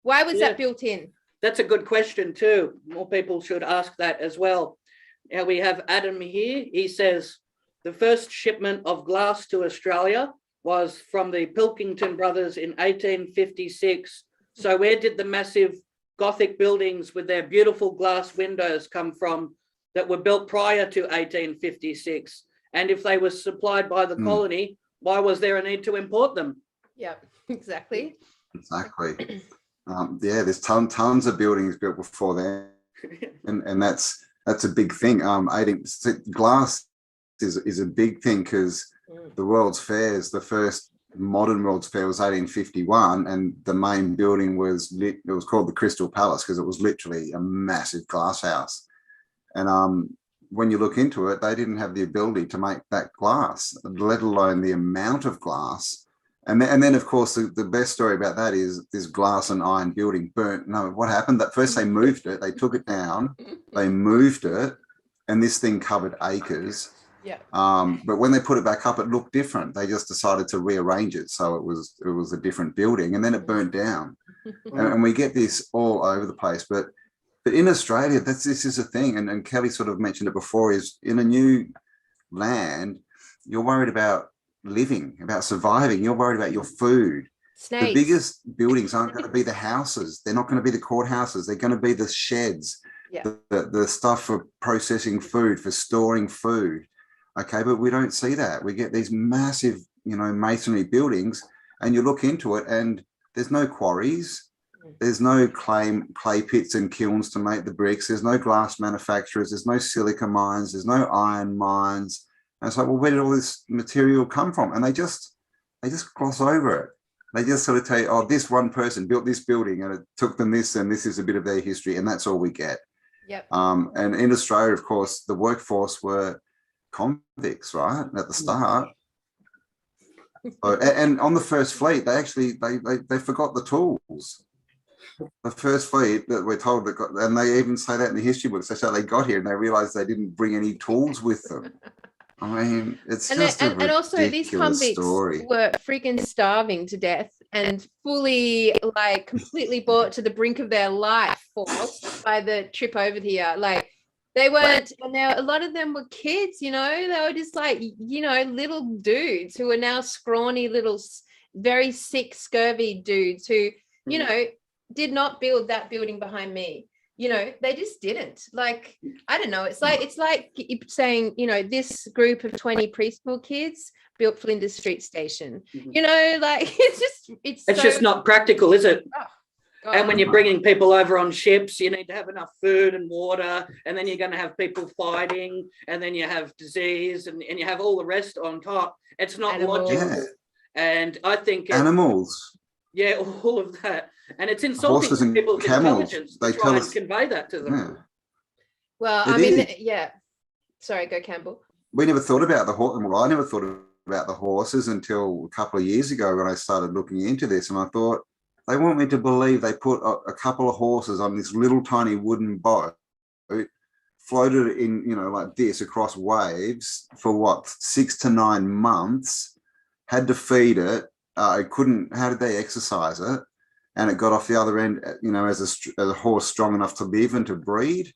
Why was that built in? That's a good question too. More people should ask that as well. Now we have Adam here. He says, the first shipment of glass to Australia was from the Pilkington brothers in 1856. So where did the massive Gothic buildings with their beautiful glass windows come from that were built prior to 1856? And if they were supplied by the colony, why was there a need to import them? Yeah, exactly. There's tons of buildings built before then, and that's a big thing. Glass is a big thing, because the World's Fairs, the first modern World's Fair was 1851, and the main building was called the Crystal Palace, because it was literally a massive glass house. And when you look into it, they didn't have the ability to make that glass, let alone the amount of glass. And then of course, the best story about that is this glass and iron building burnt. No, what happened? That first they moved it, they took it down, they moved it, and this thing covered acres. Yeah. But when they put it back up, it looked different. They just decided to rearrange it, so it was a different building, and then it burnt down. And we get this all over the place. But But in Australia, this is a thing, and Kelly sort of mentioned it before, is in a new land, you're worried about living, about surviving, you're worried about your food. Snakes. The biggest buildings aren't going to be the houses. They're not going to be the courthouses. They're going to be the sheds, the stuff for processing food, for storing food. Okay, but we don't see that. We get these massive, masonry buildings, and you look into it and there's no quarries. There's no clay pits and kilns to make the bricks. There's no glass manufacturers. There's no silica mines. There's no iron mines. And it's like, well, where did all this material come from? And they just gloss over it. They just sort of tell you, oh, this one person built this building and it took them this, and this is a bit of their history, and that's all we get. Yep. And in Australia, of course, the workforce were convicts, right, at the start. So, and on the first fleet, they forgot the tools. The first fleet that we're told that got, and they even say that in the history books, they say they got here and they realized they didn't bring any tools with them. I mean, it's just a ridiculous also these convicts were freaking starving to death and fully, like, completely brought to the brink of their life force by the trip over here. Like, they weren't, and now a lot of them were kids, they were just like, little dudes who are now scrawny little, very sick, scurvy dudes who, did not build that building behind me. They just didn't. Like, I don't know. It's like saying, this group of 20 preschool kids built Flinders Street Station. Like, it's just not practical, is it? Oh, God. And when you're bringing people over on ships, you need to have enough food and water, and then you're going to have people fighting, and then you have disease, and you have all the rest on top. It's not logical. Yeah. And I think animals. Yeah, all of that. And it's insulting to people's intelligence to try and convey that to them. Yeah. Well, sorry, go Campbell. We never thought about the horse. Well, I never thought about the horses until a couple of years ago when I started looking into this, and I thought, they want me to believe they put a couple of horses on this little tiny wooden boat, floated it in, like this across waves for 6 to 9 months, had to feed it. It couldn't, how did they exercise it? And it got off the other end, as a horse strong enough to live and to breed.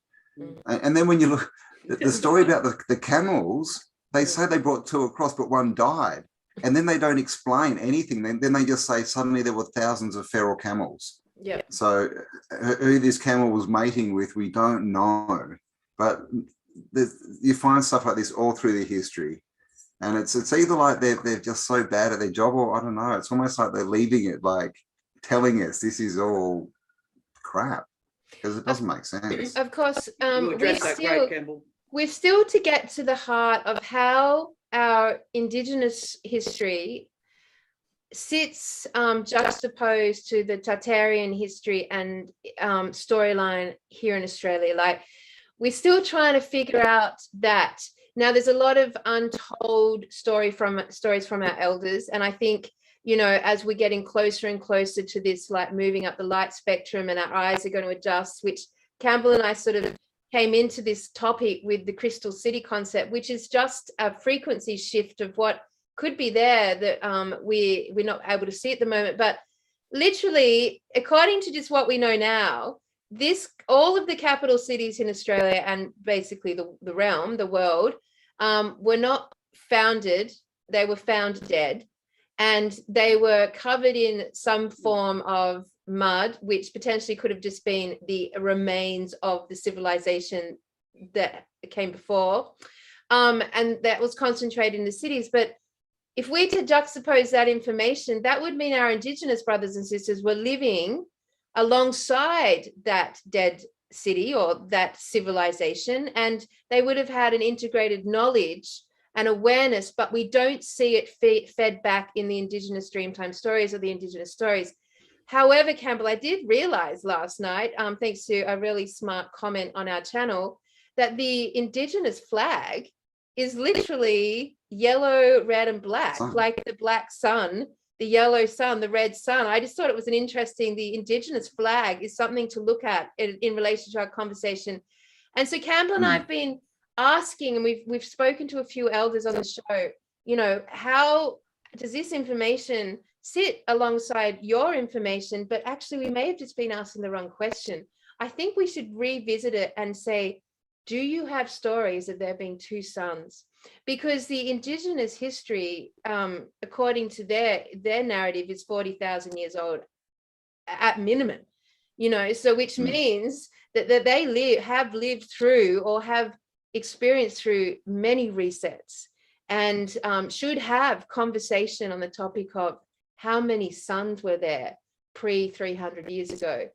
And then when you look, the story about the camels, they say they brought 2 across, but 1 died. And then they don't explain anything. Then they just say suddenly there were thousands of feral camels. Yeah. So who this camel was mating with, we don't know. But you find stuff like this all through the history. And it's either like they're just so bad at their job, or I don't know. It's almost like they're leaving it, like telling us this is crap, because it doesn't make sense. Of course, we're still to get to the heart of how our Indigenous history sits juxtaposed to the Tartarian history and storyline here in Australia. Like, we're still trying to figure out that. Now, there's a lot of untold stories from our elders, and I think, as we're getting closer and closer to this, like moving up the light spectrum, and our eyes are going to adjust, which Campbell and I sort of came into this topic with the Crystal City concept, which is just a frequency shift of what could be there that we're not able to see at the moment. But literally, according to just what we know now, all of the capital cities in Australia and basically the realm, the world, were not founded. They were found dead, and they were covered in some form of mud, which potentially could have just been the remains of the civilization that came before, and that was concentrated in the cities. But if we to juxtapose that information, that would mean our Indigenous brothers and sisters were living alongside that dead city or that civilization, and they would have had an integrated knowledge and awareness, but we don't see it fed back in the Indigenous Dreamtime stories or the Indigenous stories. However, Campbell, I did realize last night, thanks to a really smart comment on our channel, that the Indigenous flag is literally yellow, red, and black, like the black sun, the yellow sun, the red sun. I just thought it was the Indigenous flag is something to look at in relation to our conversation. And so Campbell and I have been asking, and we've spoken to a few elders on the show, how does this information sit alongside your information? But actually, we may have just been asking the wrong question. I think we should revisit it and say, do you have stories of there being two suns? Because the Indigenous history, according to their narrative, is 40,000 years old at minimum, you know, so which means that they have lived through or have experienced through many resets, and should have conversation on the topic of how many suns were there pre 300 years ago.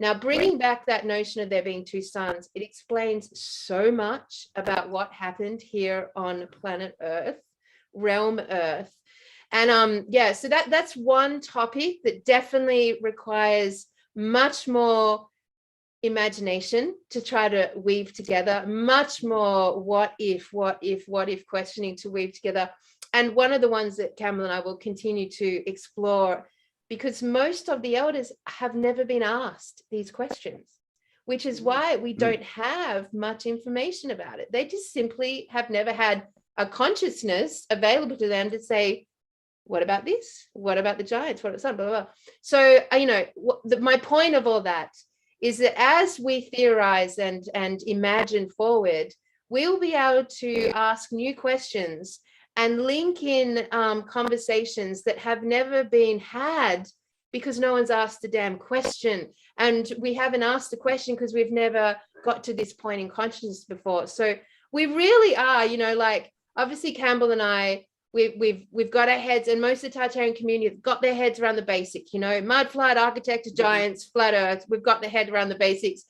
Now, bringing back that notion of there being two suns, it explains so much about what happened here on planet Earth, realm Earth. And yeah, so that's one topic that definitely requires much more imagination to try to weave together, much more what if questioning to weave together. And one of the ones that Campbell and I will continue to explore, because most of the elders have never been asked these questions, which is why we don't have much information about it. They just simply have never had a consciousness available to them to say, what about this? What about the giants? What about some, blah, blah, blah. So, you know, my point of all that is that as we theorize and imagine forward, we'll be able to ask new questions and link in conversations that have never been had because no one's asked the damn question. And we haven't asked the question because we've never got to this point in consciousness before. So we really are, you know, like obviously Campbell and I, we've got our heads, and most of the Tartarian community have got their heads around the basic, you know, mud flood, architecture, giants, flat earth. We've got the head around the basics,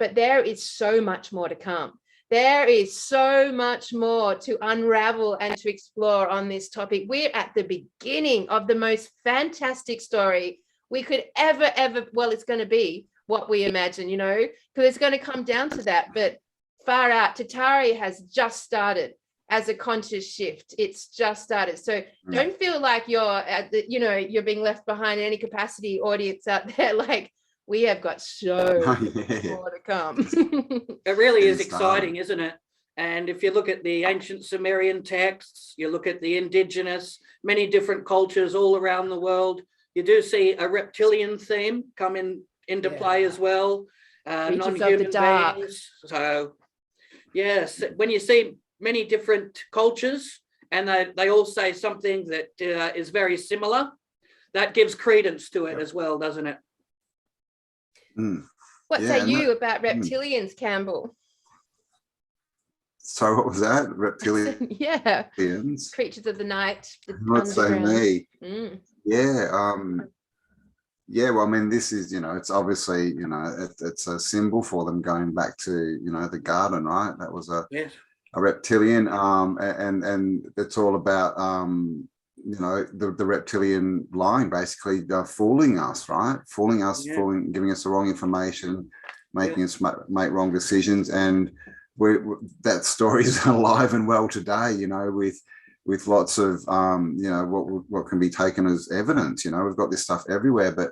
but there is so much more to come. There is so much more to unravel and to explore on this topic. We're at the beginning of the most fantastic story we could ever, well, it's going to be what we imagine, you know, because it's going to come down to that. But far out, Tartaria has just started as a conscious shift. It's just started. So don't feel like you're at the, you know, you're being left behind in any capacity, audience out there. Like, we have got so much more to come. It really is exciting, isn't it? And if you look at the ancient Sumerian texts, you look at the indigenous, many different cultures all around the world, you do see a reptilian theme come into play as well. Non-human beings. So, yes, when you see many different cultures and they all say something that is very similar, that gives credence to it as well, doesn't it? What say you about reptilians, Campbell? So what was that? Reptilians? Yeah. Creatures of the night. Not so me. Yeah. Yeah, well, I mean, this is, you know, it's obviously, you know, it's a symbol for them going back to, you know, the garden, right? That was a reptilian, and it's all about you know, the reptilian line, basically fooling us, right? Fooling us, giving us the wrong information, making us make wrong decisions. And that story is alive and well today, you know, with lots of, you know, what can be taken as evidence. You know, we've got this stuff everywhere. But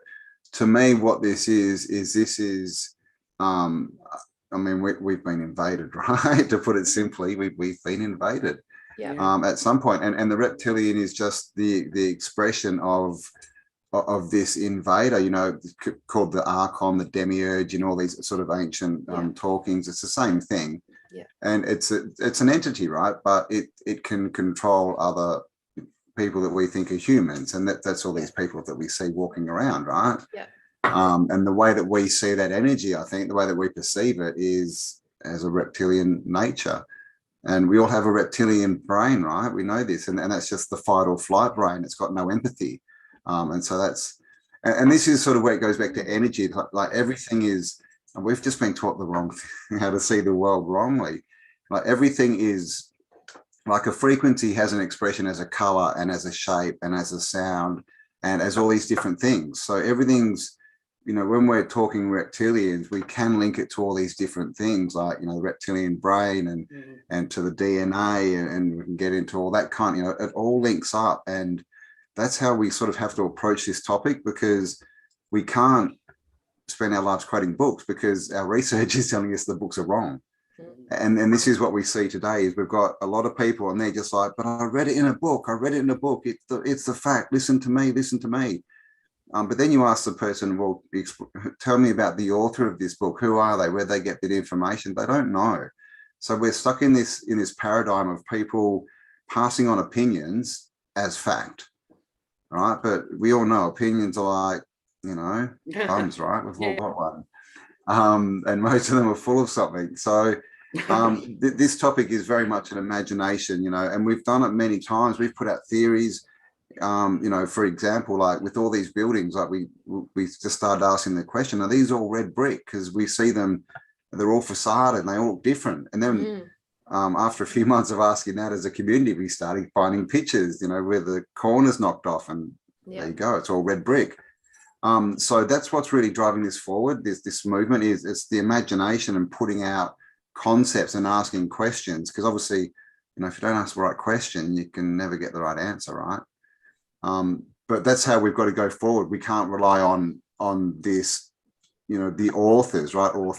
to me, what this is, I mean, we've been invaded, right? To put it simply, we've been invaded. At some point, and the reptilian is just the expression of this invader, you know, called the archon, the demiurge, and all these sort of ancient talkings. It's the same thing, and it's an entity, right? But it can control other people that we think are humans, and that's all these people that we see walking around, right? And the way that we see that energy, I think the way that we perceive it is as a reptilian nature. And we all have a reptilian brain, right? We know this, and that's just the fight or flight brain. It's got no empathy. And so that's, and this is sort of where it goes back to energy. Like everything is, and we've just been taught the wrong thing, how to see the world wrongly. Like everything is, like a frequency has an expression as a color and as a shape and as a sound and as all these different things. So everything's, you know, when we're talking reptilians, we can link it to all these different things, like, you know, the reptilian brain and to the DNA, and we can get into all that kind, you know, it all links up. And that's how we sort of have to approach this topic, because we can't spend our lives quoting books because our research is telling us the books are wrong. And this is what we see today, is we've got a lot of people and they're just like, but I read it in a book. I read it in a book. It's the fact. Listen to me. Listen to me. But then you ask the person, well, tell me about the author of this book. Who are they? Where they get that information? They don't know. So we're stuck in this paradigm of people passing on opinions as fact, right? But we all know opinions are like, you know, bums, right? We've all got one. And most of them are full of something. So this topic is very much an imagination, you know, and we've done it many times. We've put out theories, you know, for example, like with all these buildings, like we just started asking the question, are these all red brick? Because we see them, they're all facade and they all different. And then after a few months of asking that as a community, we started finding pictures, you know, where the corners knocked off, and there you go, it's all red brick. So that's what's really driving this forward. This movement is, it's the imagination and putting out concepts and asking questions, because obviously, you know, if you don't ask the right question, you can never get the right answer, right? But that's how we've got to go forward. We can't rely on this, you know, the authors, right, or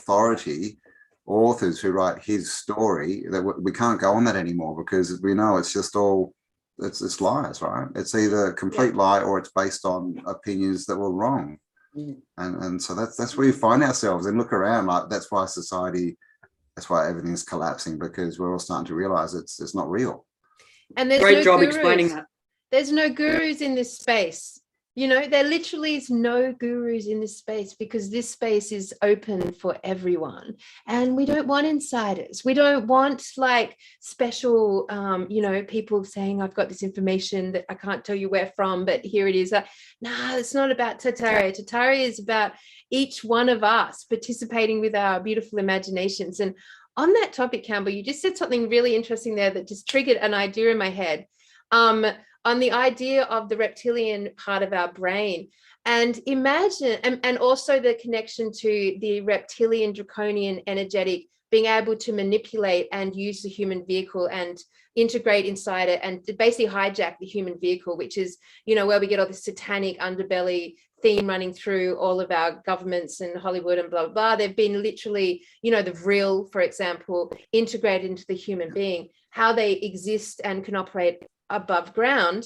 authors who write his story. That we can't go on that anymore, because we know it's just all, it's lies, right? It's either a complete lie or it's based on opinions that were wrong. And so that's where you find ourselves, and look around, like that's why society, that's why everything's collapsing, because we're all starting to realize it's not real. And there's Great no job gurus. explaining that. There's no gurus in this space. You know, there literally is no gurus in this space, because this space is open for everyone. And we don't want insiders. We don't want like special, you know, people saying, I've got this information that I can't tell you where from, but here it is. No, it's not about Tartaria. Tartaria is about each one of us participating with our beautiful imaginations. And on that topic, Campbell, you just said something really interesting there that just triggered an idea in my head. On the idea of the reptilian part of our brain, and imagine, and also the connection to the reptilian draconian energetic being able to manipulate and use the human vehicle and integrate inside it and basically hijack the human vehicle, which is, you know, where we get all this satanic underbelly theme running through all of our governments and Hollywood and blah, blah, blah. They've been literally, you know, the vril, for example, integrated into the human being, how they exist and can operate above ground.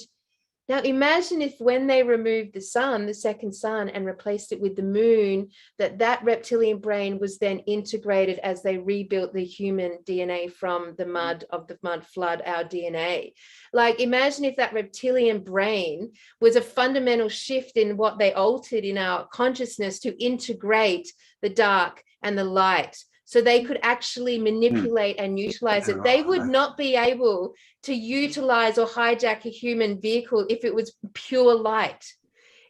Now imagine if when they removed the sun, the second sun, and replaced it with the moon, that reptilian brain was then integrated as they rebuilt the human DNA from the mud of the mud flood, our DNA. Like imagine if that reptilian brain was a fundamental shift in what they altered in our consciousness to integrate the dark and the light, so they could actually manipulate and utilize it. They would not be able to utilize or hijack a human vehicle if it was pure light.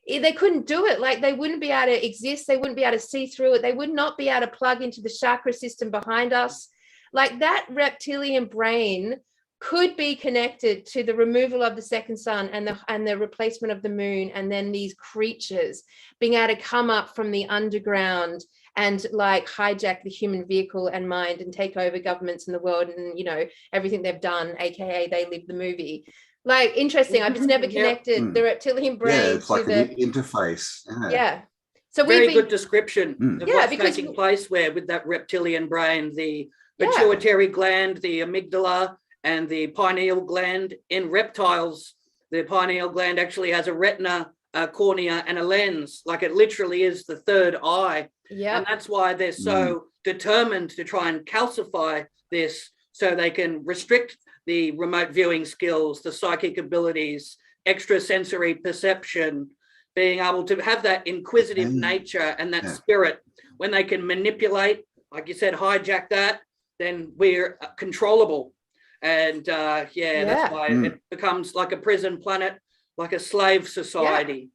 They couldn't do it. Like they wouldn't be able to exist. They wouldn't be able to see through it. They would not be able to plug into the chakra system behind us. Like that reptilian brain could be connected to the removal of the second sun and the replacement of the moon, and then these creatures being able to come up from the underground and like hijack the human vehicle and mind and take over governments in the world and, you know, everything they've done, aka They Live the movie. Like interesting. I've just never connected the reptilian brain it's like to an interface. So very good description of what's because taking place where with that reptilian brain, the pituitary gland, the amygdala, and the pineal gland. In reptiles, the pineal gland actually has a retina, a cornea, and a lens. Like it literally is the third eye. And that's why they're so determined to try and calcify this, so they can restrict the remote viewing skills, the psychic abilities, extrasensory perception, being able to have that inquisitive nature and that spirit. When they can manipulate, like you said, hijack that, then we're controllable. And that's why it becomes like a prison planet, like a slave society.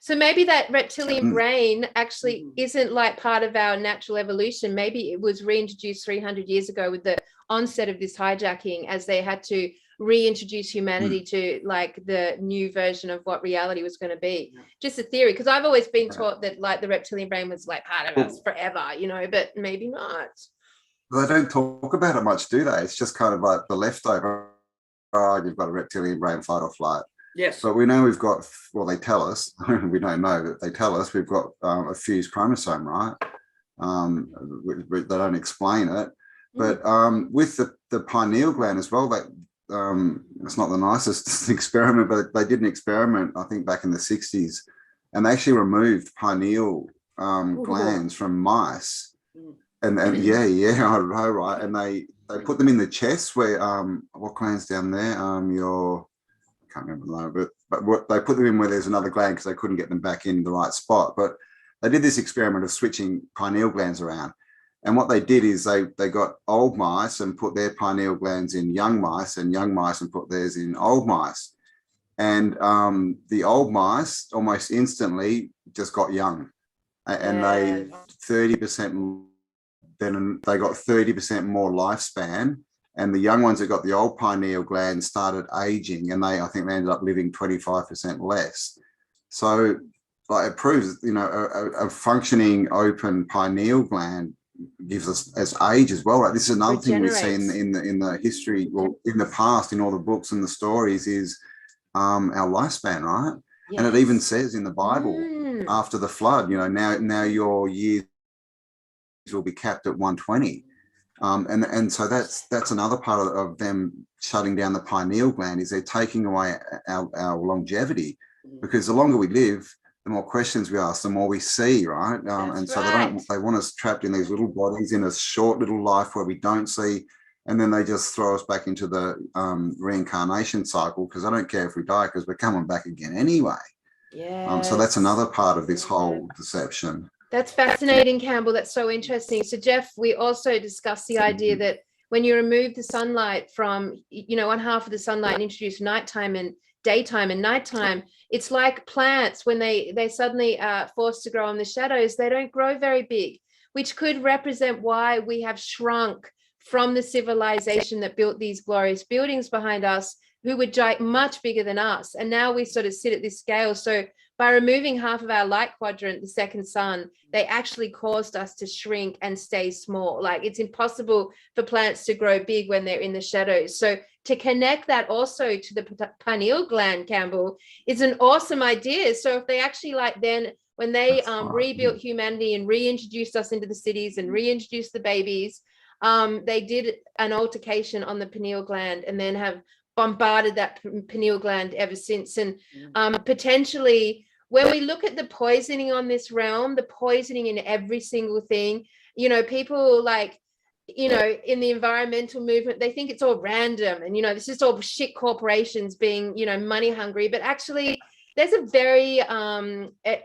So maybe that reptilian brain actually isn't like part of our natural evolution. Maybe it was reintroduced 300 years ago with the onset of this hijacking, as they had to reintroduce humanity to like the new version of what reality was going to be. Just a theory, because I've always been taught that like the reptilian brain was like part of us forever, you know, but maybe not. Well, they don't talk about it much, do they? It's just kind of like the leftover. Oh, you've got a reptilian brain, fight or flight. Yes. But we know we've got, well, they tell us, we don't know, but they tell us we've got a fused chromosome, right? They don't explain it. But with the pineal gland as well, that it's not the nicest experiment, but they did an experiment, I think back in the 60s, and they actually removed pineal glands from mice. And yeah, I don't know, right? And they put them in the chest where what gland's down there? I can't remember the name, but what they put them in where there's another gland because they couldn't get them back in the right spot. But they did this experiment of switching pineal glands around. And what they did is they got old mice and put their pineal glands in young mice, and young mice and put theirs in old mice. And the old mice almost instantly just got young, and they 30%. Then they got 30% more lifespan, and the young ones that got the old pineal gland started aging, and I think they ended up living 25% less. So, like, it proves, a functioning open pineal gland gives us as age as well. Right? This is another thing we see in the history, well, in the past, in all the books and the stories, is our lifespan, right? Yes. And it even says in the Bible, after the flood, now your years will be capped at 120. And so that's another part of them shutting down the pineal gland, is they're taking away our longevity, because the longer we live, the more questions we ask, the more we see, right? And so they want us trapped in these little bodies in a short little life where we don't see, and then they just throw us back into the reincarnation cycle, because I don't care if we die, because we're coming back again anyway. Yeah. So that's another part of this whole deception. That's fascinating, Campbell. That's so interesting. So, Jeff, we also discussed the idea that when you remove the sunlight from, one half of the sunlight and introduce nighttime and daytime and nighttime, it's like plants when they suddenly are forced to grow in the shadows, they don't grow very big, which could represent why we have shrunk from the civilization that built these glorious buildings behind us, who were much bigger than us. And now we sort of sit at this scale. So by removing half of our light quadrant, the second sun, they actually caused us to shrink and stay small. Like, it's impossible for plants to grow big when they're in the shadows. So to connect that also to the pineal gland, Campbell, is an awesome idea. So if they actually, like, then when they rebuilt humanity and reintroduced us into the cities and reintroduced the babies, they did an altercation on the pineal gland and then have bombarded that pineal gland ever since. And potentially, when we look at the poisoning on this realm, the poisoning in every single thing, people in the environmental movement, they think it's all random and, this is all shit corporations being, money hungry. But actually, there's a very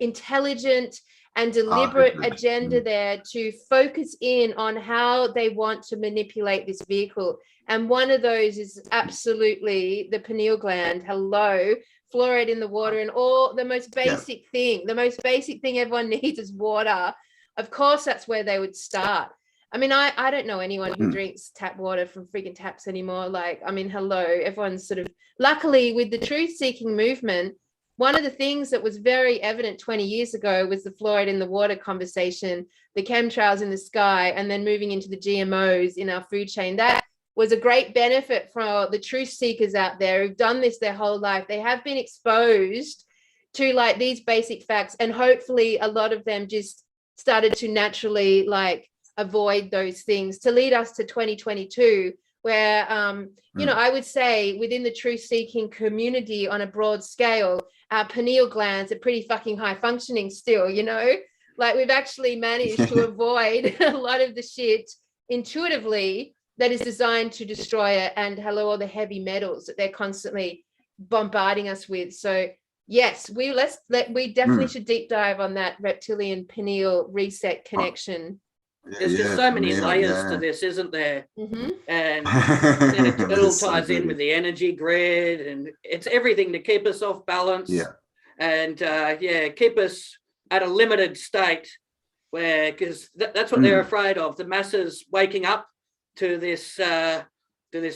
intelligent and deliberate agenda there to focus in on how they want to manipulate this vehicle. And one of those is absolutely the pineal gland. Hello, fluoride in the water, and all the most basic thing. The most basic thing everyone needs is water. Of course, that's where they would start. I mean, I don't know anyone who drinks tap water from freaking taps anymore. Hello, everyone's sort of, luckily with the truth-seeking movement, one of the things that was very evident 20 years ago was the fluoride in the water conversation, the chemtrails in the sky, and then moving into the GMOs in our food chain. That was a great benefit for the truth seekers out there who've done this their whole life. They have been exposed to these basic facts, and hopefully a lot of them just started to naturally avoid those things to lead us to 2022, where I would say within the truth seeking community on a broad scale, our pineal glands are pretty fucking high functioning still. We've actually managed to avoid a lot of the shit intuitively that is designed to destroy it, and all the heavy metals that they're constantly bombarding us with. So yes, we definitely should deep dive on that reptilian pineal reset connection. There's just so many layers to this, isn't there? Mm-hmm. And then it all ties in with the energy grid, and it's everything to keep us off balance. And keep us at a limited state, where, because that's what they're afraid of, the masses waking up to this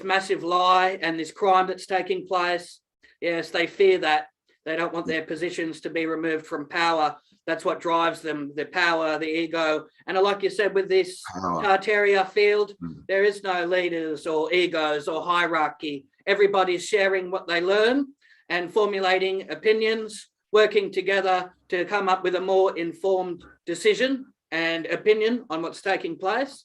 massive lie and this crime that's taking place. Yes, they fear that. They don't want their positions to be removed from power. That's what drives them, the power, the ego. And like you said, with this Tartaria field, there is no leaders or egos or hierarchy. Everybody's sharing what they learn and formulating opinions, working together to come up with a more informed decision and opinion on what's taking place.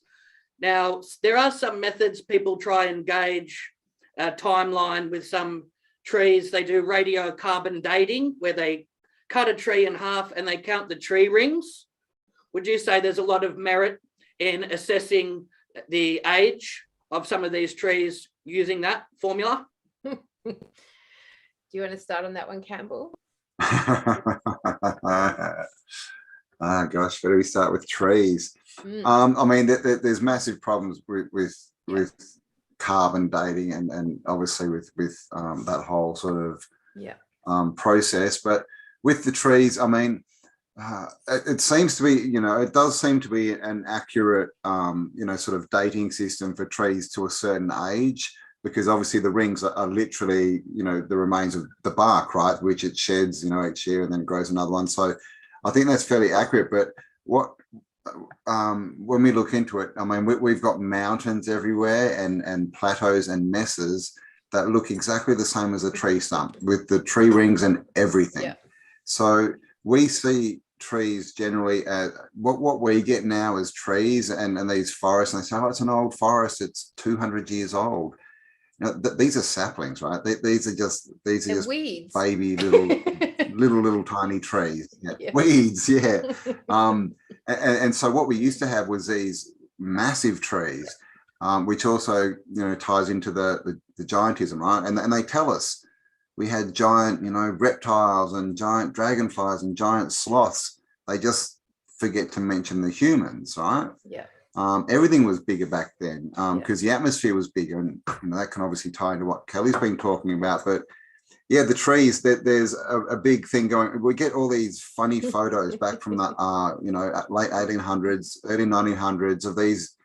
Now, there are some methods people try and gauge a timeline with some trees. They do radiocarbon dating, where they cut a tree in half and they count the tree rings. Would you say there's a lot of merit in assessing the age of some of these trees using that formula? Do you want to start on that one, Campbell? Ah, gosh, where do we start with trees? I mean, there's massive problems with carbon dating and obviously with that whole sort of process. But with the trees, I mean, it seems to be, it does seem to be an accurate, sort of dating system for trees to a certain age, because obviously the rings are literally, the remains of the bark, right, which it sheds, each year, and then grows another one. So I think that's fairly accurate. But when we look into it, I mean, we've got mountains everywhere and plateaus and mesas that look exactly the same as a tree stump with the tree rings and everything. Yeah. So we see trees generally as what we get now is trees and these forests, and they say, oh, it's an old forest, it's 200 years old. These are saplings, right? These are just weeds. Baby little tiny trees. Yeah. Weeds, yeah. And so what we used to have was these massive trees, which also ties into the giantism, right? And they tell us we had giant reptiles and giant dragonflies and giant sloths. They just forget to mention the humans, right? Yeah. Everything was bigger back then because the atmosphere was bigger, and that can obviously tie into what Kelly's been talking about. But yeah, the trees, there's a big thing going. We get all these funny photos back from the late 1800s, early 1900s of these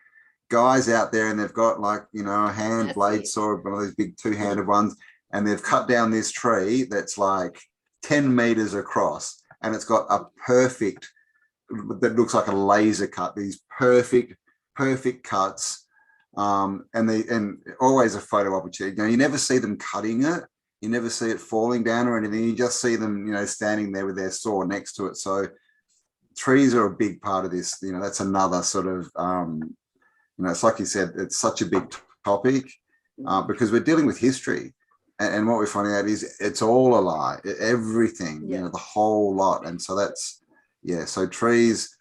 guys out there, and they've got like a hand blade saw, one of those big two-handed ones, and they've cut down this tree that's like 10 meters across, and it's got a perfect, that looks like a laser cut, these perfect cuts, and always a photo opportunity. You never see them cutting it, you never see it falling down or anything, you just see them standing there with their saw next to it. So trees are a big part of this. That's another sort of it's like you said, it's such a big topic because we're dealing with history. And what we're finding out is it's all a lie, everything, the whole lot. And so that's, so trees,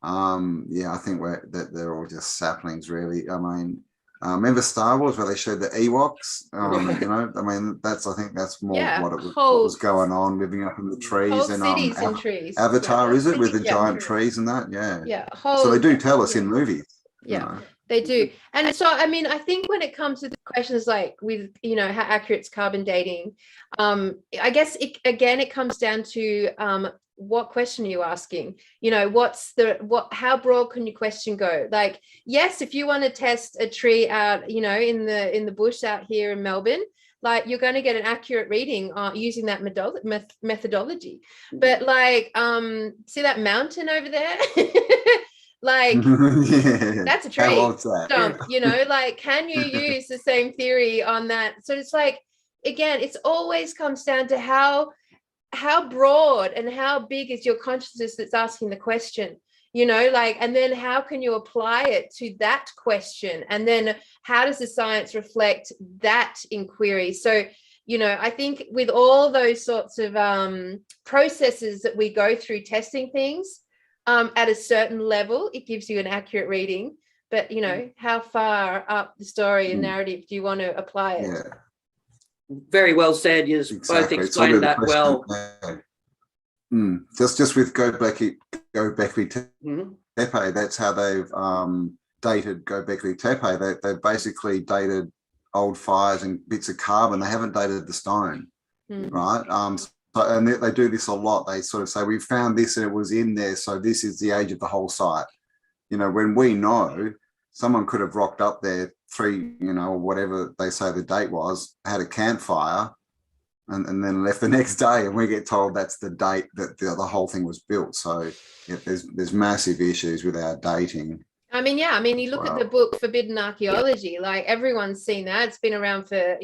I think they're all just saplings, really. I mean, remember Star Wars where they showed the Ewoks? I think that's more what was going on, living up in the trees. Whole and cities in trees. Avatar, is it, with the giant trees and that? Yeah. So they do tell us in movies. Yeah. They do. And so, I mean, I think when it comes to the questions like with, how accurate is carbon dating, I guess it comes down to what question are you asking? How broad can your question go? Like, yes, if you want to test a tree out, in the bush out here in Melbourne, like you're going to get an accurate reading using that methodology. But like, see that mountain over there? Like that's a tree stump, like, can you use the same theory on that? So it's like, again, it's always comes down to how broad and how big is your consciousness that's asking the question, and then how can you apply it to that question, and then how does the science reflect that inquiry? So I think with all those sorts of processes that we go through testing things, at a certain level, it gives you an accurate reading. But, how far up the story and narrative do you want to apply it? Yeah. Very well said. You both explained that well. Just with Gobekli Tepe, that's how they've dated Gobekli Tepe. They've basically dated old fires and bits of carbon. They haven't dated the stone, right? And they do this a lot. They sort of say, we found this and it was in there, so this is the age of the whole site. When we know someone could have rocked up there or whatever they say the date was, had a campfire, and then left the next day, and we get told that's the date that the whole thing was built. So there's massive issues with our dating. I mean, you look at the book Forbidden Archaeology, like everyone's seen that. It's been around for,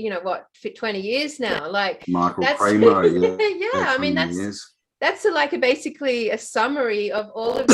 for 20 years now. Like Michael Kramer, I mean, that's basically a summary of all of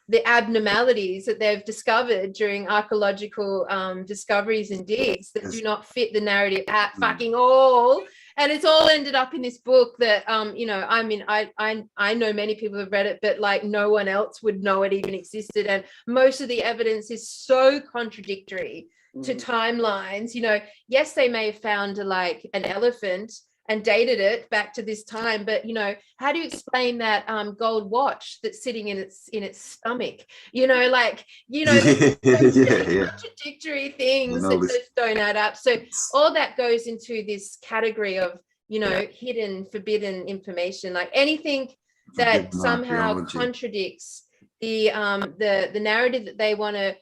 the abnormalities that they've discovered during archaeological discoveries and digs that do not fit the narrative at fucking all. and it's all ended up in this book that you know, I mean, I know many people have read it, but like no one else would know it even existed, and most of the evidence is so contradictory to timelines. You know, yes, they may have found like an elephant and dated it back to this time, but you know, how do you explain that gold watch that's sitting in its stomach? You know, like, you know, contradictory things that just don't add up. So all that goes into this category of, you know, hidden, forbidden information, like anything that somehow contradicts the narrative that they want to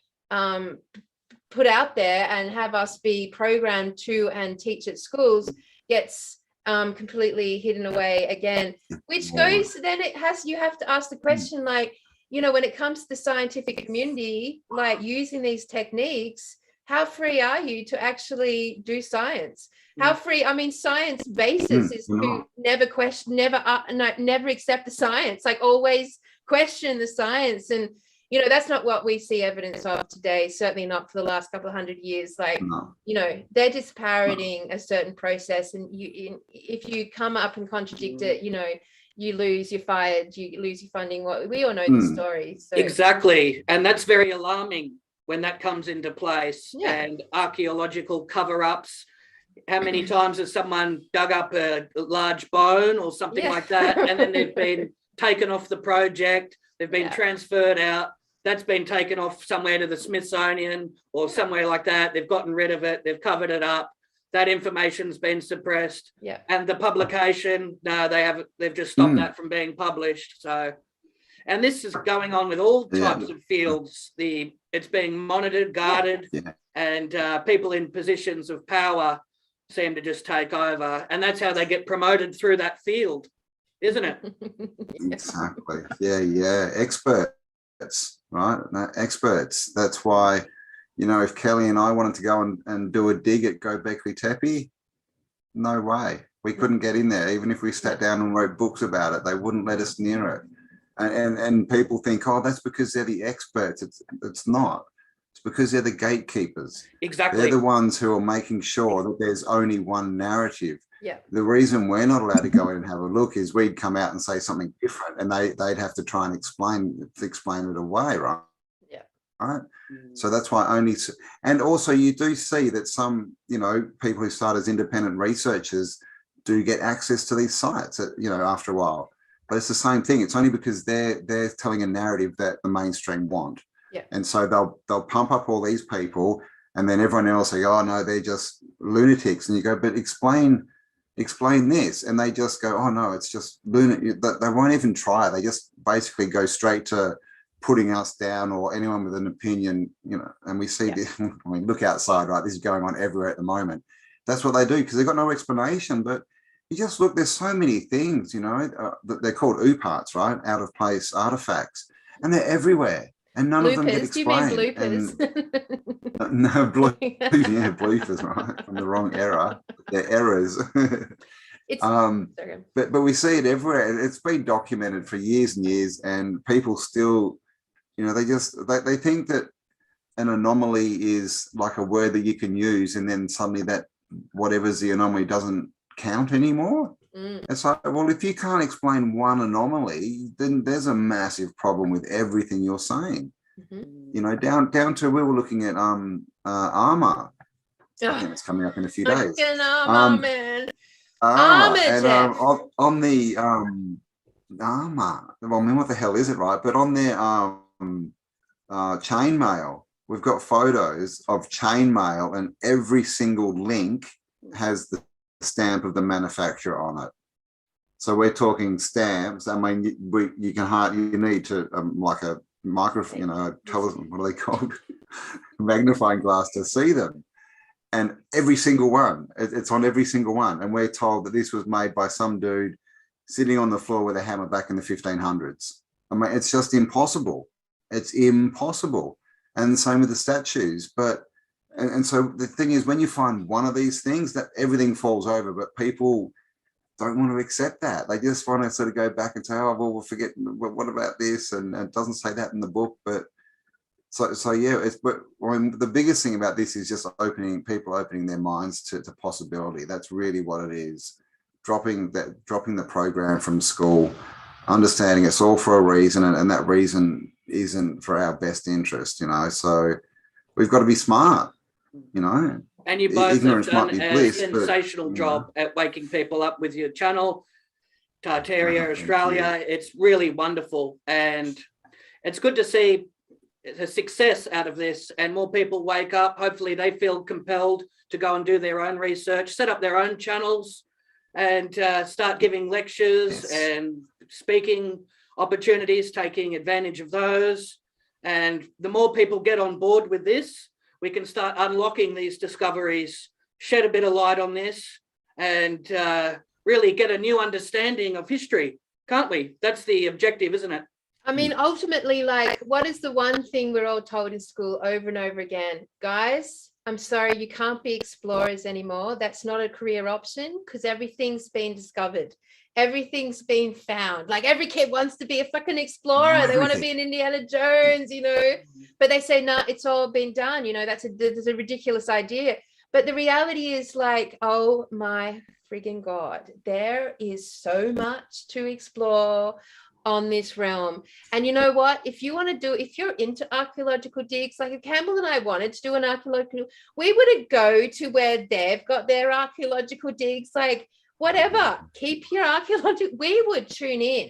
put out there and have us be programmed to and teach at schools gets completely hidden away again, which goes, then you have to ask the question, like, you know, when it comes to the scientific community, like using these techniques, how free are you to actually do science? How free? I mean, science basis is to never question, never accept the science, like always question the science. And you know, that's not what we see evidence of today, certainly not for the last couple of 100 years. Like, you know, they're just parroting a certain process, and if you come up and contradict it, you know, you lose, you're fired, you lose your funding. What we all know the story. So. Exactly. And that's very alarming when that comes into place. And archaeological cover-ups. How many times has someone dug up a large bone or something like that, and then they've been taken off the project, they've been transferred out, that's been taken off somewhere to the Smithsonian or somewhere like that, they've gotten rid of it, they've covered it up, that information's been suppressed, and the publication, no, they've just stopped that from being published. So, and this is going on with all types of fields. It's being monitored, guarded, and people in positions of power seem to just take over, and that's how they get promoted through that field, isn't it? Exactly. Experts, right? Experts. That's why, you know, if Kelly and I wanted to go and do a dig at Gobekli Tepe, no way. We couldn't get in there. Even if we sat down and wrote books about it, they wouldn't let us near it. And people think, oh, that's because they're the experts. It's not. It's because they're the gatekeepers. Exactly. They're the ones who are making sure that there's only one narrative. Yeah. The reason we're not allowed to go in and have a look is we'd come out and say something different, and they'd have to try and explain it away, right? Yeah. Right. So that's why and also you do see that some, you know, people who start as independent researchers do get access to these sites, you know, after a while. But it's the same thing. It's only because they're telling a narrative that the mainstream want. Yeah. And so they'll pump up all these people, and then everyone else say, oh no, they're just lunatics. And you go, but explain this, and they just go, oh no, it's just lunatic. They won't even try. They just basically go straight to putting us down, or anyone with an opinion, you know. And we see this, I mean, look outside, right? This is going on everywhere at the moment. That's what they do, because they've got no explanation. But you just look, there's so many things, you know, they're called UPARTs, right? Out of place artifacts, and they're everywhere. And none of them get explained. Do you mean bloopers? No, bloopers, right? From the wrong era. They're errors. But we see it everywhere. It's been documented for years and years, and people still, you know, they think that an anomaly is like a word that you can use, and then suddenly that whatever's the anomaly doesn't count anymore. It's like, well, if you can't explain one anomaly, then there's a massive problem with everything you're saying. You know, down to, we were looking at armor. I think it's coming up in a few days. Armor, man. Armor, and on the armor. Well, I mean, what the hell is it, right? But on their chainmail, we've got photos of chainmail, and every single link has the stamp of the manufacturer on it. So we're talking stamps. I mean, you need to like a microphone, you know, what are they called? Magnifying glass to see them. And every single one, it's on every single one. And we're told that this was made by some dude sitting on the floor with a hammer back in the 1500s. I mean, it's just impossible. It's impossible. And the same with the statues. And so the thing is, when you find one of these things, that everything falls over, but people don't want to accept that. They just want to sort of go back and say, oh, well, we'll forget, what about this? And it doesn't say that in the book. But so yeah, but I mean, the biggest thing about this is just people opening their minds to possibility. That's really what it is. dropping the program from school, understanding it's all for a reason, and that reason isn't for our best interest, you know. So we've got to be smart, you know. And you both Ignorance have done might be a bliss, sensational but, job at waking people up with your channel, Tartaria Oh, Australia. It's really wonderful, and it's good to see the success out of this, and more people wake up. Hopefully they feel compelled to go and do their own research, set up their own channels, and start giving lectures and speaking opportunities, taking advantage of those. And the more people get on board with this, we can start unlocking these discoveries, shed a bit of light on this, and really get a new understanding of history, can't we? That's the objective, isn't it? I mean, ultimately, like, what is the one thing we're all told in school over and over again? Guys, I'm sorry, you can't be explorers anymore. That's not a career option, because everything's been discovered. Everything's been found. Like, every kid wants to be a fucking explorer. They want to be an Indiana Jones, you know, but they say, no, it's all been done. You know, that's a ridiculous idea. But the reality is, like, oh my friggin' God, there is so much to explore on this realm. And you know what, if you're into archaeological digs, like if Campbell and I wanted to do an archaeological, we wouldn't go to where they've got their archaeological digs, like whatever, keep your archaeological, we would tune in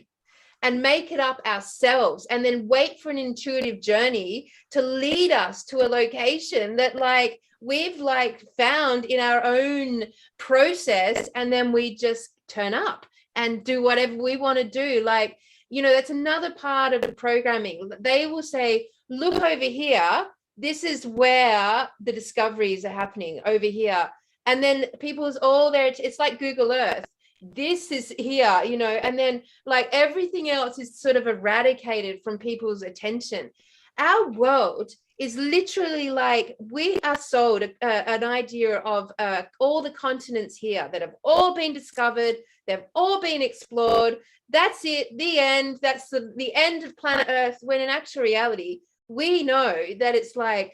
and make it up ourselves, and then wait for an intuitive journey to lead us to a location that like we've like found in our own process, and then we just turn up and do whatever we want to do. Like, you know, that's another part of the programming. They will say, look over here, this is where the discoveries are happening over here. And then people's all there, it's like Google Earth. This is here, you know, and then like everything else is sort of eradicated from people's attention. Our world is literally like, we are sold an idea of all the continents here that have all been discovered, they've all been explored. That's it, the end. That's the end of planet Earth, when in actual reality, we know that it's like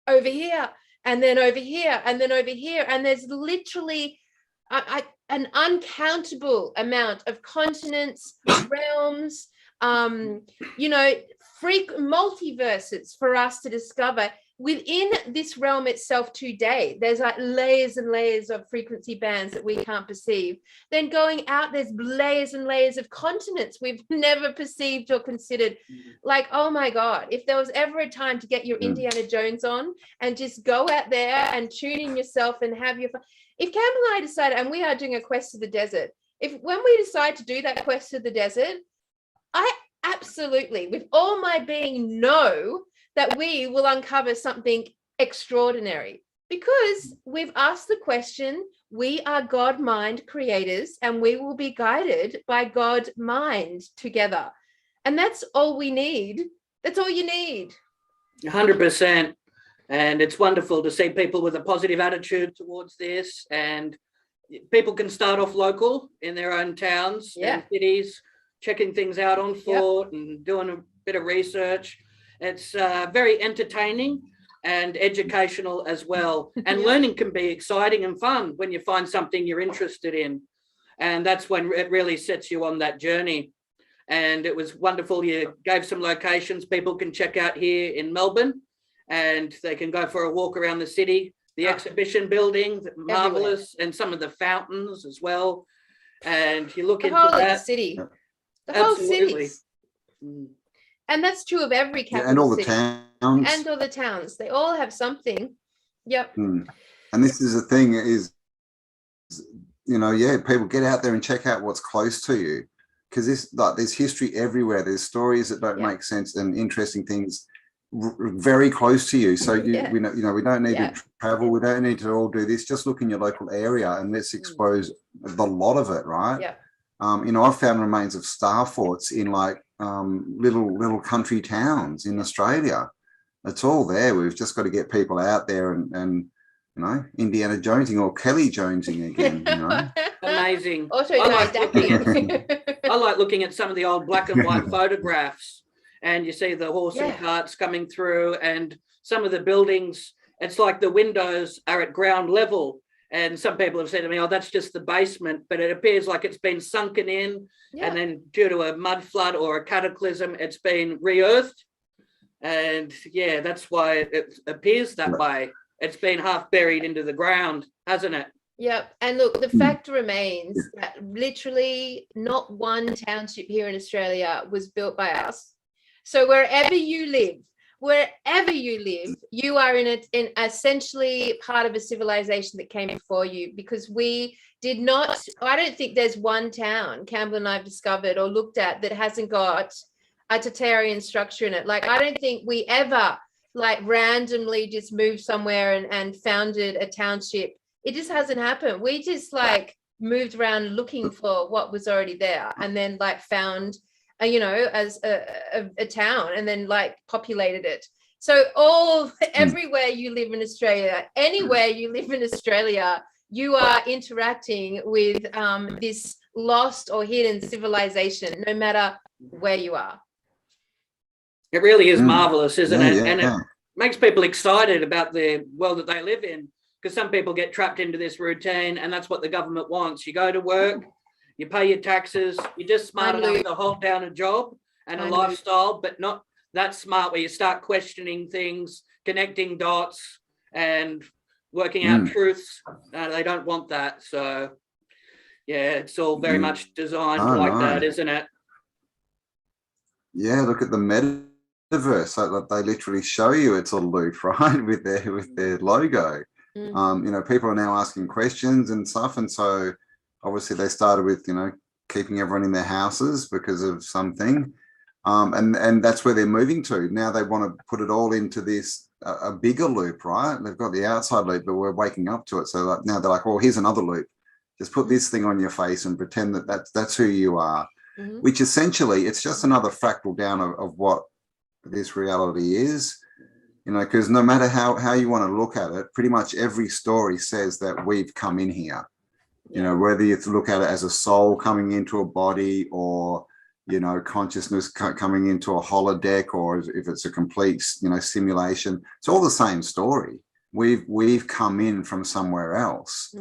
over here, and then over here, and then over here. And there's literally an uncountable amount of continents, realms, you know, multiverses for us to discover within this realm itself today. There's like layers and layers of frequency bands that we can't perceive. Then going out, there's layers and layers of continents we've never perceived or considered. Like, oh my God, if there was ever a time to get your Indiana Jones on and just go out there and tune in yourself and have your fun. If Campbell and I decided, and we are doing a quest to the desert, when we decide to do that quest to the desert, I absolutely, with all my being, know that we will uncover something extraordinary, because we've asked the question, we are God mind creators, and we will be guided by God mind together. And that's all we need. That's all you need. 100%. And it's wonderful to see people with a positive attitude towards this, and people can start off local in their own towns and cities, checking things out on foot and doing a bit of research. It's very entertaining and educational as well. And learning can be exciting and fun when you find something you're interested in. And that's when it really sets you on that journey. And it was wonderful. You gave some locations people can check out here in Melbourne, and they can go for a walk around the city, the exhibition building, marvelous, and some of the fountains as well. And you look into that. City. The whole city. And that's true of every capital and all the city. towns. And all the towns. They all have something. Yep. And this is the thing is, you know, people get out there and check out what's close to you, because there's history everywhere. There's stories that don't make sense and interesting things very close to you. So we don't need to travel. We don't need to all do this. Just look in your local area and let's expose the lot of it, right? Yeah. You know, I've found remains of star forts in like little country towns in Australia. It's all there. We've just got to get people out there and you know, Indiana Jonesing or Kelly Jonesing again, you know. Amazing. I like looking at some of the old black and white photographs, and you see the horse and carts coming through, and some of the buildings, it's like the windows are at ground level, And some people have said to me, oh, that's just the basement, but it appears like it's been sunken in, and then due to a mud flood or a cataclysm, it's been re-earthed. And yeah, that's why it appears that way. It's been half buried into the ground, hasn't it? Yep. And look, the fact remains that literally not one township here in Australia was built by us. So wherever you live, you are in essentially part of a civilization that came before you, because we did not, I don't think there's one town Campbell and I've discovered or looked at that hasn't got a Tartarian structure in it. Like, I don't think we ever like randomly just moved somewhere and founded a township. It just hasn't happened. We just like moved around looking for what was already there, and then like found as a town, and then like populated it. So everywhere you live in Australia, anywhere you live in Australia, you are interacting with this lost or hidden civilization, no matter where you are. It really is marvelous, isn't it? And it makes people excited about the world that they live in, because some people get trapped into this routine, and that's what the government wants. You go to work, you pay your taxes, you're just smart enough to hold down a job and a lifestyle, but not that smart where you start questioning things, connecting dots and working out truths. They don't want that. So yeah, it's all very much designed that, isn't it? Yeah, look at the metaverse. Like, they literally show you it's a loop, right, with their logo. People are now asking questions and stuff, and so obviously they started with keeping everyone in their houses because of something, and that's where they're moving to now. They want to put it all into this a bigger loop, right? They've got the outside loop, but we're waking up to it. So like now they're like, oh, here's another loop. Just put this thing on your face and pretend that's who you are. Which essentially it's just another fractal down of what this reality is. Because no matter how you want to look at it, pretty much every story says that we've come in here. Whether you look at it as a soul coming into a body, or consciousness coming into a holodeck, or if it's a complete simulation, it's all the same story. We've come in from somewhere else,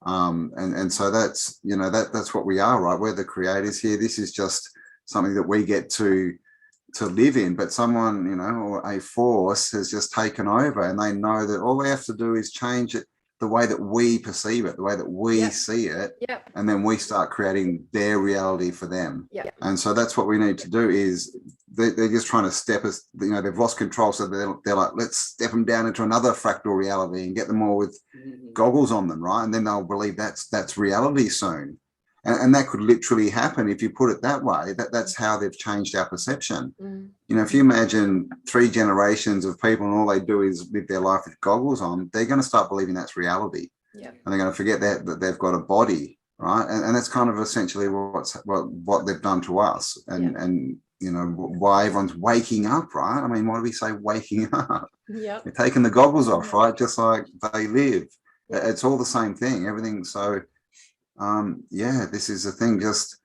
and so that's that's what we are, right? We're the creators here. This is just something that we get to live in, but someone or a force has just taken over, and they know that all they have to do is change it the way that we perceive it, the way that we see it, and then we start creating their reality for them. And so that's what we need to do. Is they're just trying to step us, they've lost control, so they're like, let's step them down into another fractal reality and get them all with goggles on them, right? And then they'll believe that's reality soon. And that could literally happen if you put it that way. That's how they've changed our perception. If you imagine 3 generations of people and all they do is live their life with goggles on, they're going to start believing that's reality. And they're going to forget that they've got a body, right? And that's kind of essentially what they've done to us. And why everyone's waking up, right? I mean, why do we say waking up? You're taking the goggles off, right? Just like they live. It's all the same thing. Everything. So this is the thing. Just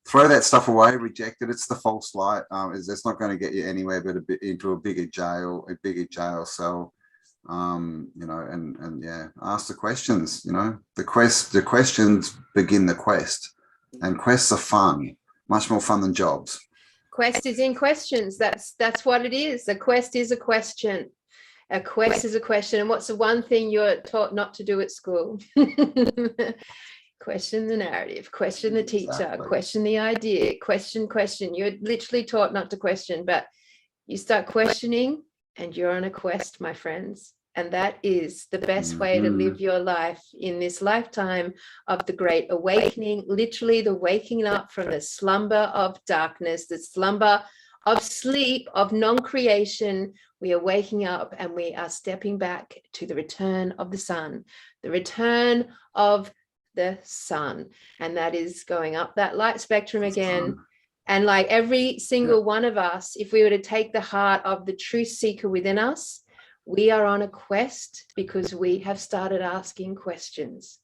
throw that stuff away, reject it. It's the false light. It's not going to get you anywhere but into a bigger jail cell. Ask the questions. The questions begin the quest, and quests are fun, much more fun than jobs. Quest is in questions. That's what it is. A quest is a question. A quest is a question. And what's the one thing you're taught not to do at school? Question the narrative, question the teacher, question the idea, question. You're literally taught not to question, but you start questioning and you're on a quest, my friends. And that is the best way to live your life in this lifetime of the Great Awakening, literally the waking up from the slumber of darkness, the slumber of sleep, of non-creation. We are waking up and we are stepping back to the return of the sun, the return of the sun. And that is going up that light spectrum again. And like every single one of us, if we were to take the heart of the truth seeker within us, we are on a quest because we have started asking questions.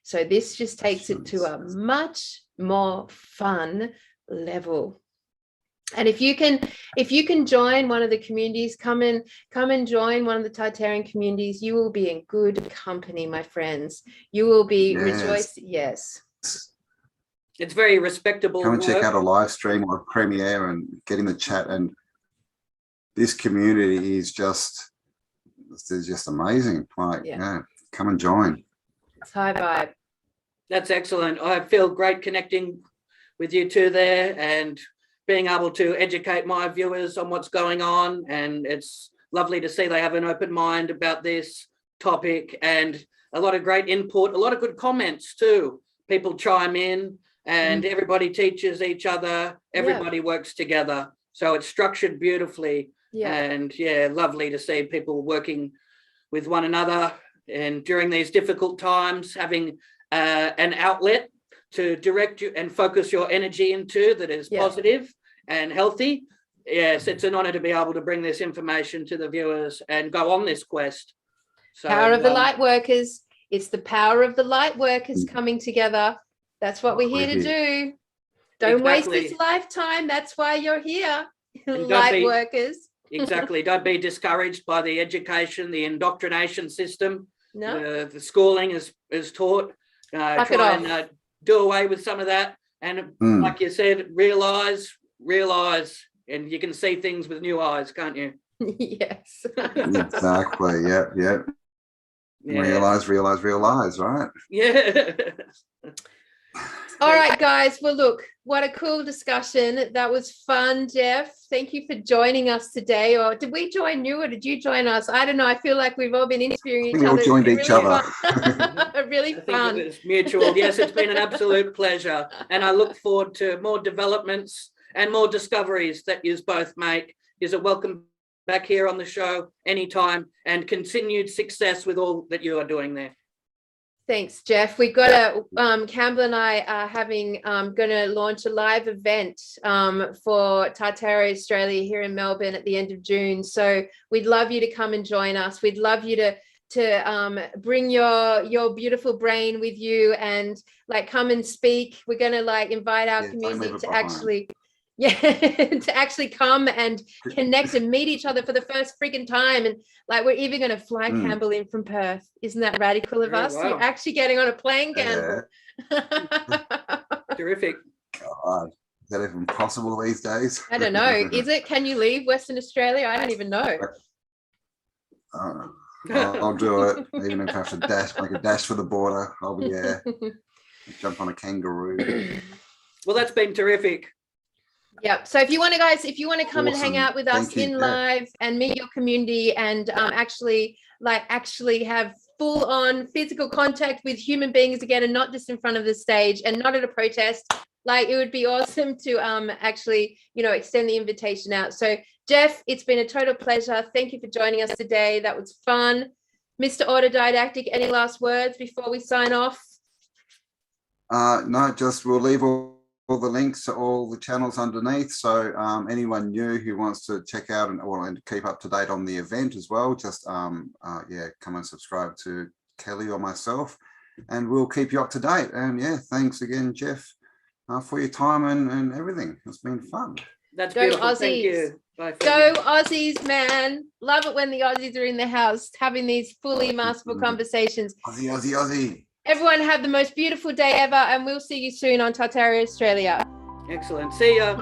So this just takes it to a much more fun level. And if you can join one of the communities, come and join one of the Tartarian communities. You will be in good company, my friends. You will be rejoiced. Yes. It's very respectable. Come and check out a live stream or a premiere and get in the chat. And this community is just amazing. Like, yeah, come and join. It's high vibe. That's excellent. I feel great connecting with you two there and being able to educate my viewers on what's going on. And it's lovely to see they have an open mind about this topic and a lot of great input, a lot of good comments too. People chime in and everybody teaches each other. Everybody works together. So it's structured beautifully. Yeah. And yeah, lovely to see people working with one another and during these difficult times, having an outlet to direct you and focus your energy into that is positive and healthy. Yes, it's an honor to be able to bring this information to the viewers and go on this quest. So, power of the light workers. It's the power of the light workers coming together. That's what we're here to do. Don't waste this lifetime. That's why you're here, light workers. Exactly. Don't be discouraged by the education, the indoctrination system. No. The schooling is taught. Try and do away with some of that. And like you said, realize, and you can see things with new eyes, can't you? Yes. Exactly. Yeah. Realize, right? Yeah. All right, guys. Well, look, what a cool discussion. That was fun, Jeff. Thank you for joining us today. Or did we join you or did you join us? I don't know. I feel like we've all been interviewing each other. We all joined each other. Really fun. It was mutual. Yes, it's been an absolute pleasure. And I look forward to more developments and more discoveries that you both make. You're welcome back here on the show anytime and continued success with all that you are doing there. Thanks, Jeff. We've got Campbell and I are going to launch a live event for Tartaria Australia here in Melbourne at the end of June. So we'd love you to come and join us. We'd love you to bring your beautiful brain with you and like come and speak. We're going to like invite our community to actually come and connect and meet each other for the first freaking time. And like, we're even going to fly Campbell in from Perth. Isn't that radical of us? Wow. You're actually getting on a plane, Campbell. Terrific. God, is that even possible these days? I don't know. Is it? Can you leave Western Australia? I don't even know. I'll do it. Even if I have to make a dash for the border, I'll be there. Jump on a kangaroo. Well, that's been terrific. Yep. So if you want to come and hang out with us in live and meet your community and actually have full on physical contact with human beings again and not just in front of the stage and not at a protest, like it would be awesome to actually, extend the invitation out. So Jeff, it's been a total pleasure. Thank you for joining us today. That was fun. Mr. Autodidactic, any last words before we sign off? No, just we'll leave all the links to all the channels underneath. So anyone new who wants to check out and keep up to date on the event as well, just come and subscribe to Kelly or myself and we'll keep you up to date. And thanks again, Jeff, for your time and everything. It's been fun. That's beautiful. Aussies. Thank you. Bye, go Aussies, man. Love it when the Aussies are in the house having these fully masterful conversations. Aussie. Everyone have the most beautiful day ever and we'll see you soon on Tartaria Australia. Excellent. See ya.